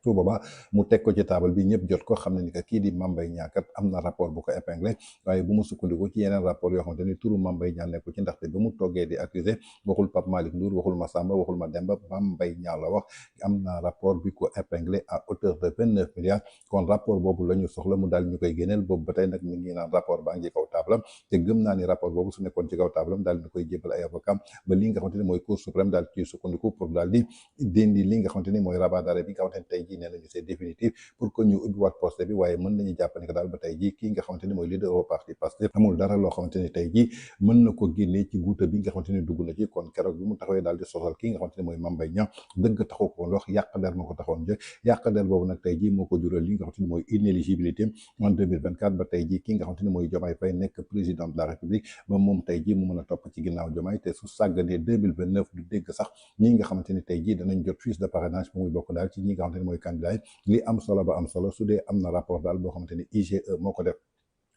su boobaa mu teg ko ci table bi ñëpp jot ko xam ne ni que kii di Mame Mbaye Niang kat am na rapport bu ko épinglé waaye bu mu sukkandiku ci yeneen rapport yoo xamante ni turu Mame Mbaye Niang nekku ci ndaxte ba mu toggee di accusé waxul Pape Malick Ndour waxul Massamba waxul Mademba Mame Mbaye Niang la wax am na rapport bi ko épinglé à hauteur de 29 milliards kon rapport boobu la ñu soxla mu daal ñu koy génneel boobu ba tey nag mi ngi naan rapport baa ngi ci kaw table am te gëm naa ni rapport boobu su nekkoon ci kaw table am daal di koy jébal ay avocat ba li nga xamante ni mooy cour suprême daal ci sukkandiku pour daal di dindi li nga xamante ni mooy rabat d'arrêt bi nga xamante ni tey jii nee nañu c'est définitif pour que ñu ubbiwaat procès bi waaye mën nañu jàpp ni que daal ba tey jii kii nga xamante ni mooy leader au parti Pastef amul dara loo xamante ni tey jii mën na ko génnee ci guuta bi nga xamante ni dugg na ci kon keroog bi mu taxawee daal di sosal kii nga xamante ni mooy Mame Mbaye Niang dëgg taxu ko wax yàq der moo ko taxoon jëg yàq der boobu nag tey jii moo ko jural li nga xamante ni mooy inéligibilité en 2024 ba tey jii kii nga xamante ni mooy Diomaye Faye nekk président de la République ba moom tey jii mu mën a topp ci ginnaaw Diomaye te su sàgganee 2029 du dégg sax ñi nga xamante ni tey jii danañ jot fiche de parrainage bu muy bokk daal ci ñi nga xamante ni mooy candidat yi li am solo ba am solo su dee am na rapport daal boo xamante ni IGE moo ko def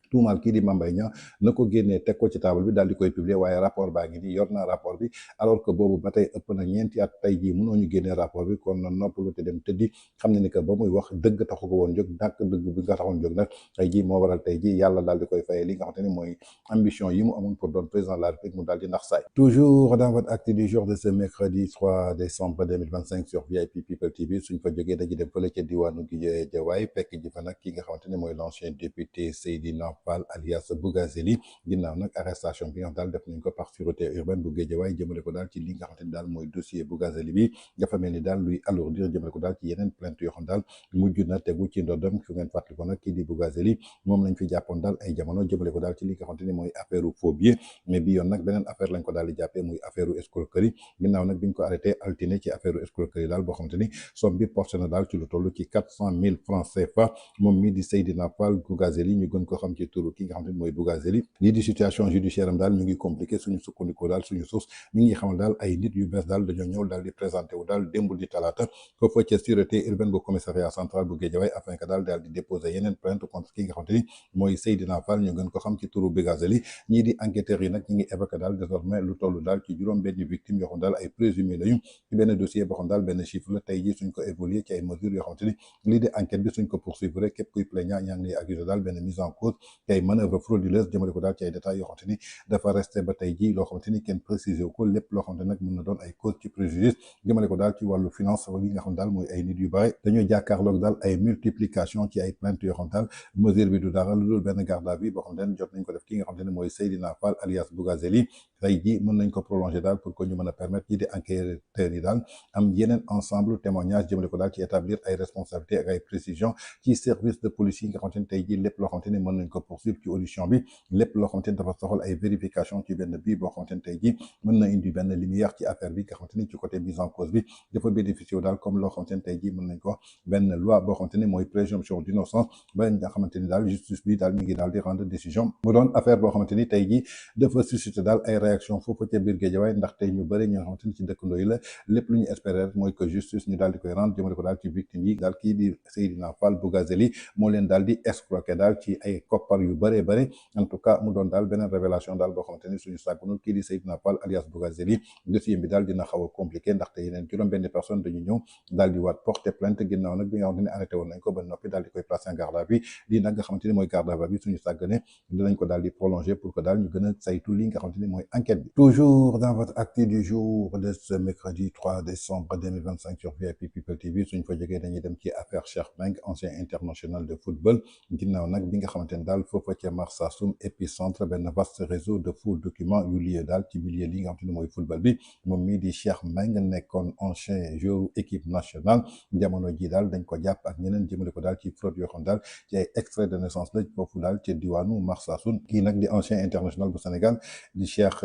tuumaal kii di Mame Mbaye Niang na ko génnee teg ko ci table bi daal di koy publier waaye rapport baa ngi nii yor naa rapport bi alors que boobu ba tey ëpp na ñeenti at tey jii mënoo ñu génnee rapport bi kon na noppalu te dem tëddi xam ne ni que ba muy wax dëgg taxu ko woon jóg dàkk dëgg bi nga taxoon jóg nag tey jii moo waral tey jii yàlla daal di koy fayee li nga xamante ni mooy ambition yi mu amoon pour doon président de la République mu daal di nax saay toujours dans votre acte du jour de ce mercredi 3 décembre 2025 sur VIP People TV suñ fa jógee dañuy dem fële ca diwaanu Guédiawaye fekk ji fa nag ki nga xamante ni mooy l'ancien député Seydina Fall alias Bougazeli ginnaaw nag arrestation bi nga xam daal def nañ ko par sûreté urbaine bu Guédiawaye jëmale ko daal ci li nga xamante ni daal mooy dossier Bougazeli bi dafa mel ni daal luy alourdir jëmale ko daal ci yeneen plainte yoo xam daal mujj na tegu ci ndodam su ngeen fàttali ko nag kii di Bougazeli moom lañ fi jàppoon daal ay jamono jëmale ko daal ci li nga xamante ni mooy affaire faux billets mais bi yoon nag beneen affaire lañ ko daal di jàppee muy affaire escroquerie ginnaaw nag biñ ko arrêté altine ci affaire escroquerie daal boo xamante ni somme bi porté na daal ci lu toll ci 400 000 francs CFA moom mii di Seydina Fall Bougazeli ñu gën ko xam ci turu ki nga xamante ni mooy Bougazeli lii di situation judiciaire am daal mi ngi compliqué suñu sukkandikoo daal suñu source mi ngi xamal daal ay nit yu bees daal dañoo ñëw daal di présenté wu daal démb di talaata foofu ca sûreté urbaine bu commissariat central bu Guédiawaye afin que daal di déposer yeneen plainte contre ki nga xamante ni mooy Seydina Fall ñu gën ko xam ci turu Bougazeli ñii di enquêteurs yi nag ñi ngi évoqué daal désormais lu toll daal ci juróom benn victime yoo xam daal ay présumé lañu ci benn dossier boo xam daal benn chiffre la tey jii suñ ko évolué ci ay mesures yoo xamante ni lii di enquête bi suñ ko poursuivre rek képp kuy plaignant ñaa ngi lay accusé daal benn mise en cause ci ay manœuvre frauduleuse jëmale ko daal ci ay détails yoo xamante ni dafa resté ba tey jii loo xamante ni kenn précisé wu ko lépp loo xamante nag mën na doon ay cause ci préjudice jëmale ko daal ci wàllu finance li nga xam daal mooy ay nit yu bare dañoo jàkkaarloog daal ay multiplication ci ay plainte yoo xam daal mesure bi du dara lu dul benn garde à vue boo xam ne jot nañ ko def ki nga xamante ne mooy Seydina Fall alias Bougazeli tey jii mën nañ ko prolonger daal pour que ñu mën a permettre ñi di enquêteurs yi daal am yeneen ensemble témoignage jëmale ko daal ci établir ay responsabilités ak ay précisions ci service de police yi nga xamante ne tey jii lépp loo xamante ni mën nañ ko poursuivre ci audition bi lépp loo xamante ni dafa soxal ay vérification ci benn bii boo xamante ni tey jii mën na indi benn lumière ci affaire bi nga xamante ni ci côté mise en cause bi dafa bénéficier daal comme loo xamante ni tey jii mën nañ ko benn loi boo xamante ni mooy présomption d'innocence ba nga xamante ni daal justice bi daal mi ngi daal di rendre décision mu doon affaire boo xamante ni tey jii dafa susciter daal ay réaction foofu ca biir Guédiawaye ndax tey ñu bëri ñi nga xamante ni ci dëkkandoo yi la lépp lu ñu espérer mooy que justice ñu daal di koy rendre jëmale ko daal ci victime yi daal kii di Seydina Fall Bougazeli moo leen daal di escroquer daal ci ay koppar yu bëree bëri en tout cas mu doon daal beneen révélation daal boo xamante ni suñu sàggunul kii di Seydina Fall alias Bougazeli dossier bi daal dina xaw a compliqué ndaxte yeneen juróom benn personne dañu ñëw daal di waat porter plainte ginnaaw nag bi nga xamante ni arrêté woon nañ ko ba noppi daal di koy placer en garde à vue lii nag nga xamante ni mooy garde à vue bi suñu sàggane dinañ ko daal di prolonger pour que daal ñu gën a saytu li nga xamante ni mooy enquête bi. Toujours dans votre actu du jour de ce mercredi 3 décembre 2025 sur VIP People TV suñ fa jógee dañuy dem ci affaire Cheikh Mbengue ancien international de football ginnaaw nag bi nga xamante ne daal foofa ca Marsassoum épicentre benn vaste réseau de faux documents yu lié daal ci milieu li nga xamante ne mooy football bi moom mii di Cheikh Mbengue nekkoon ancien joueur équipe nationale jamono ji daal dañ ko jàpp ak ñeneen jëmale ko daal ci fraude yoo xam daal ci ay extrait de naissance la foofu daal ci diwaanu Marsassoum kii nag di ancien international bu Sénégal di Cheikh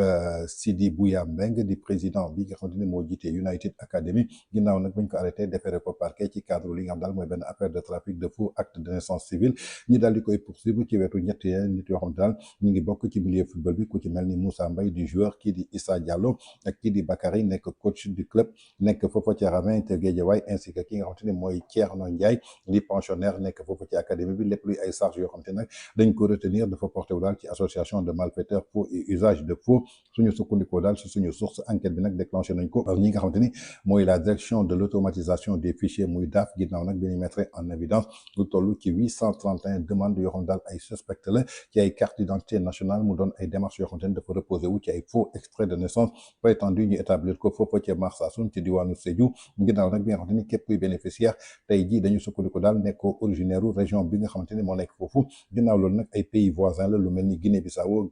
Sidi Bouya Mbengue di président bi nga xamante ne moo jiite United Academy ginnaaw nag bañ ko arrêté déféré ko parquet ci cadre li nga xam daal mooy benn affaire de trafic de faux acte de naissance civile ñi daal di koy poursuivre ci wetu ñetti yeneen nit yoo xam daal ñu ngi bokk ci milieu football bi ku ci mel ni Moussa Mbaye di joueur kii di Issa Diallo ak kii di Bakary nekk coach du club nekk foofa ci Ravin te Guédiawaye ainsi que ki nga xamante ne mooy Thierno Ndiaye di pensionnaire nekk foofa ci académie bi lépp luy ay charges yoo xamante nag dañ ko retenir dafa porté wu daal ci association de malfaiteurs faux et usage de faux suñu sukkandikoo daal si suñu source enquête bi nag déclenché nañ ko ñi nga xamante ni mooy la direction de l'automatisation des fichiers muy DAF ginnaaw nag bi ñu mettre en évidence lu toll ci 831 demandes yoo xam daal ay suspect la ci ay carte d'identité nationale mu doon ay démarches yoo xamante ni dafa reposé wu ci ay faux extrait de naissance prétendu ñu établir ko foofa ci Marsassoum ci diwaanu Sédhiou ginnaaw nag bi nga xamante ni képp kuy bénéficiaire tey jii dañu sukkandiko daal nekkoo originaire u région bi nga xamante ni moo nekk foofu ginnaaw loolu nag ay pays voisins la lu mel ni Guinée-Bissau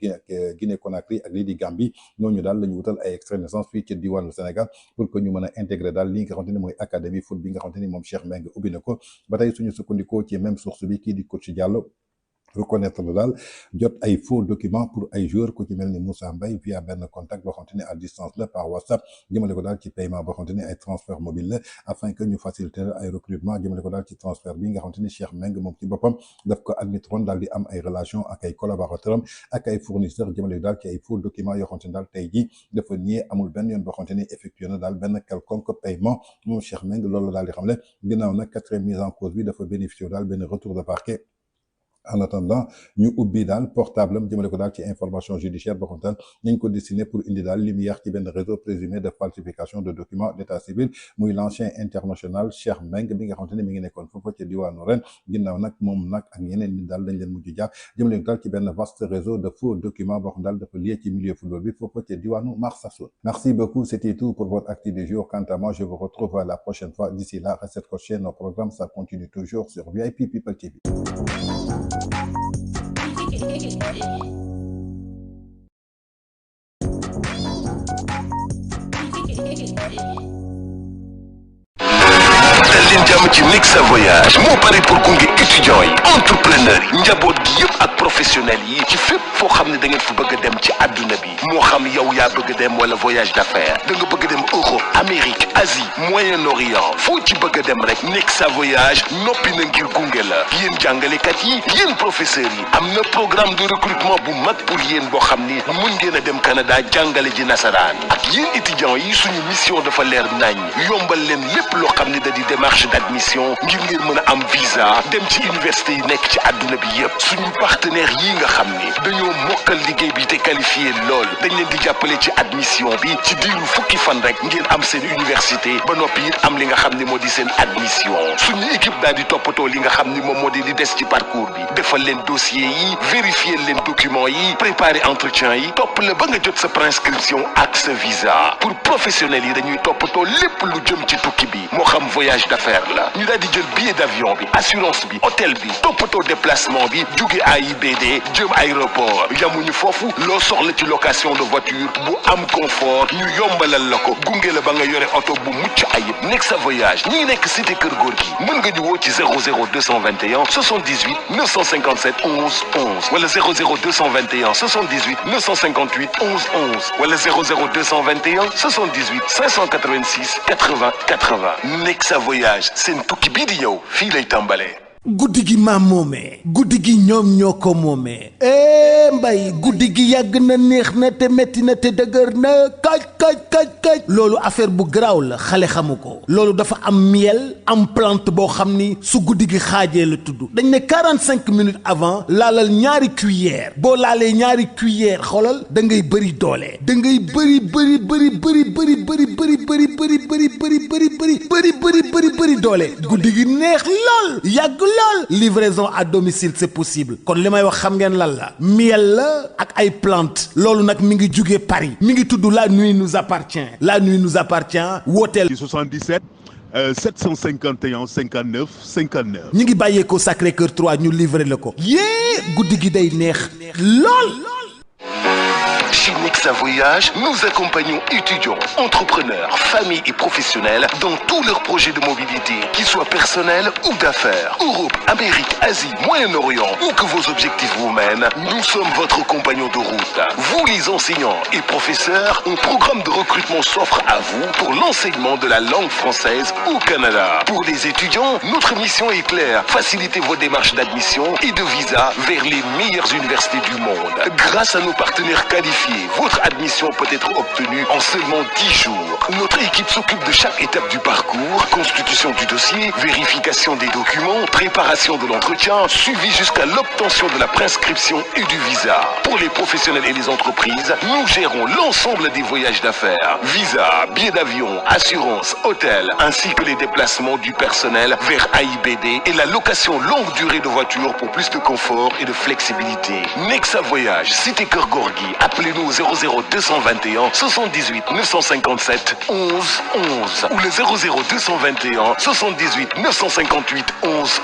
Guinée Conakry ak lii di Gambie ñooñu daal la ñu wutal ay extrait de naissance fii ci diwaanu Sénégal pour que ñu mën a intégrer daal li nga xamante ni mooy académie foot bi nga xamante ni moom Cheikh Mbengue ubbi na ko ba tey suñu sukkandikoo ci même source bi kii di coach Diallo reconnaître la daal jot ay faux documents pour ay joueurs ku ci mel ni Moussa Mbaye via benn contact boo xamante ni à distance la par WhatsApp jëmale ko daal ci paiement boo xamante ni ay transfert mobile la afin que ñu faciliter ay recrutement jëmale ko daal ci transfert bi nga xamante ni Cheikh Mbengue moom ci boppam daf ko admettroon daal di am ay relation ak ay collaborateurs am ak ay fournisseurs jëmale ko daal ci ay faux documents yoo xamante ni daal tey jii dafa nié amul benn yoon boo xamante ni effectué na daal benn quelconque paiement moom Cheikh Mbengue loolu la daal di xamle ginnaaw nag quatrième mise en cause bi dafa bénéficié daal benn retour de parquet en attendant ñu ubbi daal portable am jëmale ko daal ci information judiciaire boo xam daal nañ ko destiné pour indi daal lumière ci benn réseau présumé de falsification de documents d'état civil muy l'ancien international Cheikh Mbengue bi nga xamante ne mi ngi nekkoon foofa ci diwaanu Rennes ginnaaw nag moom nag ak ñeneen nit daal dañ leen mujj jàpp jëmale ko daal ci benn vaste réseau de faux documents boo xam daal dafa lié ci milieu football bi foofa ci diwaanu Marsassoum. Merci beaucoup, c'était tout pour votre actu du jour. Quant à moi, je vous retrouve la prochaine fois. D'ici là, restez scotchés. Nos programmes, ça continue toujours sur VIP People TV. leen jàmm ci Nexa Voyage moo pare pour gunge étudiants yi entrepreneurs yi njaboot gi yëpp ak professionnels yi ci fépp foo xam ne da ngeen fa bëgg a dem ci àdduna bi moo xam yow yaa bëgg a dem wala voyage d'affaires da nga bëgg a dem Europe Amérique Asie Moyen-Orient foo ci bëgg a dem rek Nexa Voyage noppi na ngir gunge la yéen jàngalekat yi yéen professeurs yi am na programme de recrutement bu mag pour yéen boo xam ni mën ngeen a dem Canada jàngale ji nasaraan ak yéen étudiants yi suñu mission dafa leer nañ yombal leen lépp loo xam ni da di démarche d'admission ngir ngeen mën a am visa dem ci université yi nekk ci àdduna bi yëpp suñu partenaires yi nga xam ni dañoo mokkal liggéey bi te qualifié lool dañ leen di jàppale ci admission bi ci diiru fukki fan rek ngeen am seen université ba noppi it am li nga xam ni moo di seen admission suñu équipe daal di toppatoo li nga xam ni moom moo di li des ci parcours bi defal leen dossier yi vérifier leen documents yi préparer entretien yi topp la ba nga jot sa préinscription ak sa visa pour professionnels yi dañuy toppatoo lépp lu jëm ci tukki bi moo xam voyage d'affaires la ñu daal di jël billet d'avion bi assurance bi hôtel bi toppatoo déplacement bi jóge AIBD jëm aéroport yamuñu foofu loo soxla ci location de voiture bu am confort ñu yombalal la ko gunge la ba nga yore oto bu mucc ayib Nexa Voyage ñi ngi nekk cité Kër Gorgui mën nga ñu woo ci 00221 78 957 11 11 wala 00221 78 958 11 11 wala 00221 78 586 80 80 Nexa Voyage seen tukki bii di yow fii lay tàmbalee. guddi gi maam moomee guddi gi ñoom ñoo ko moomee mbay guddi gi yàgg na neex na te metti na te dëgër na kaj loolu affaire bu garaaw la xale xamu ko loolu dafa am miel am plante boo xam ni su guddi gi xaajee la tudd dañ ne 45 minutes avant laalal ñaari cuillère boo laalee ñaari cuillère xoolal da ngay bëri doole da ngay bëri doole guddi gi neex lool yàgg lool livraison à domicile c'est possible kon li may wax xam ngeen lan la miel la ak ay plantes loolu nag mi ngi jugee Paris mi ngi tudd La Nuit nous appartient La Nuit nous appartient wooteel 77 751 59 59. ñi ngi bàyyeekoo Sacré-Cœur 3 ñu livrer la ko yée guddi gi day neex lool. Chez Nexa Voyage, nous accompagnons étudiants, entrepreneurs, familles et professionnels dans tous leurs projets de mobilité, qu'ils soient personnels ou d'affaires. Europe, Amérique, Asie, Moyen-Orient, où que vos objectifs vous mènent, nous sommes votre compagnon de route. Vous les enseignants et professeurs, un programme de recrutement s'offre à vous pour l'enseignement de la langue française au Canada. Pour les étudiants, notre mission est claire, faciliter vos démarches d'admission et de visa vers les meilleures universités du monde. Grâce à nos partenaires qualifiés, votre admission peut être obtenue en seulement 10 jours. Notre équipe s'occupe de chaque étape du parcours, constitution du dossier, vérification des documents, préparation de l'entretien, suivi jusqu'à l'obtention de la prescription et du visa. Pour les professionnels et les entreprises, nous gérons l'ensemble des voyages d'affaires. Visa, billets d'avion, assurance, hôtel, ainsi que les déplacements du personnel vers AIBD et la location longue durée de voitures pour plus de confort et de flexibilité. Nexa Voyage, Cité Cœur Gorgui, appelez-nous au 00221 78 957 11 11 ou le 00221 78 958 11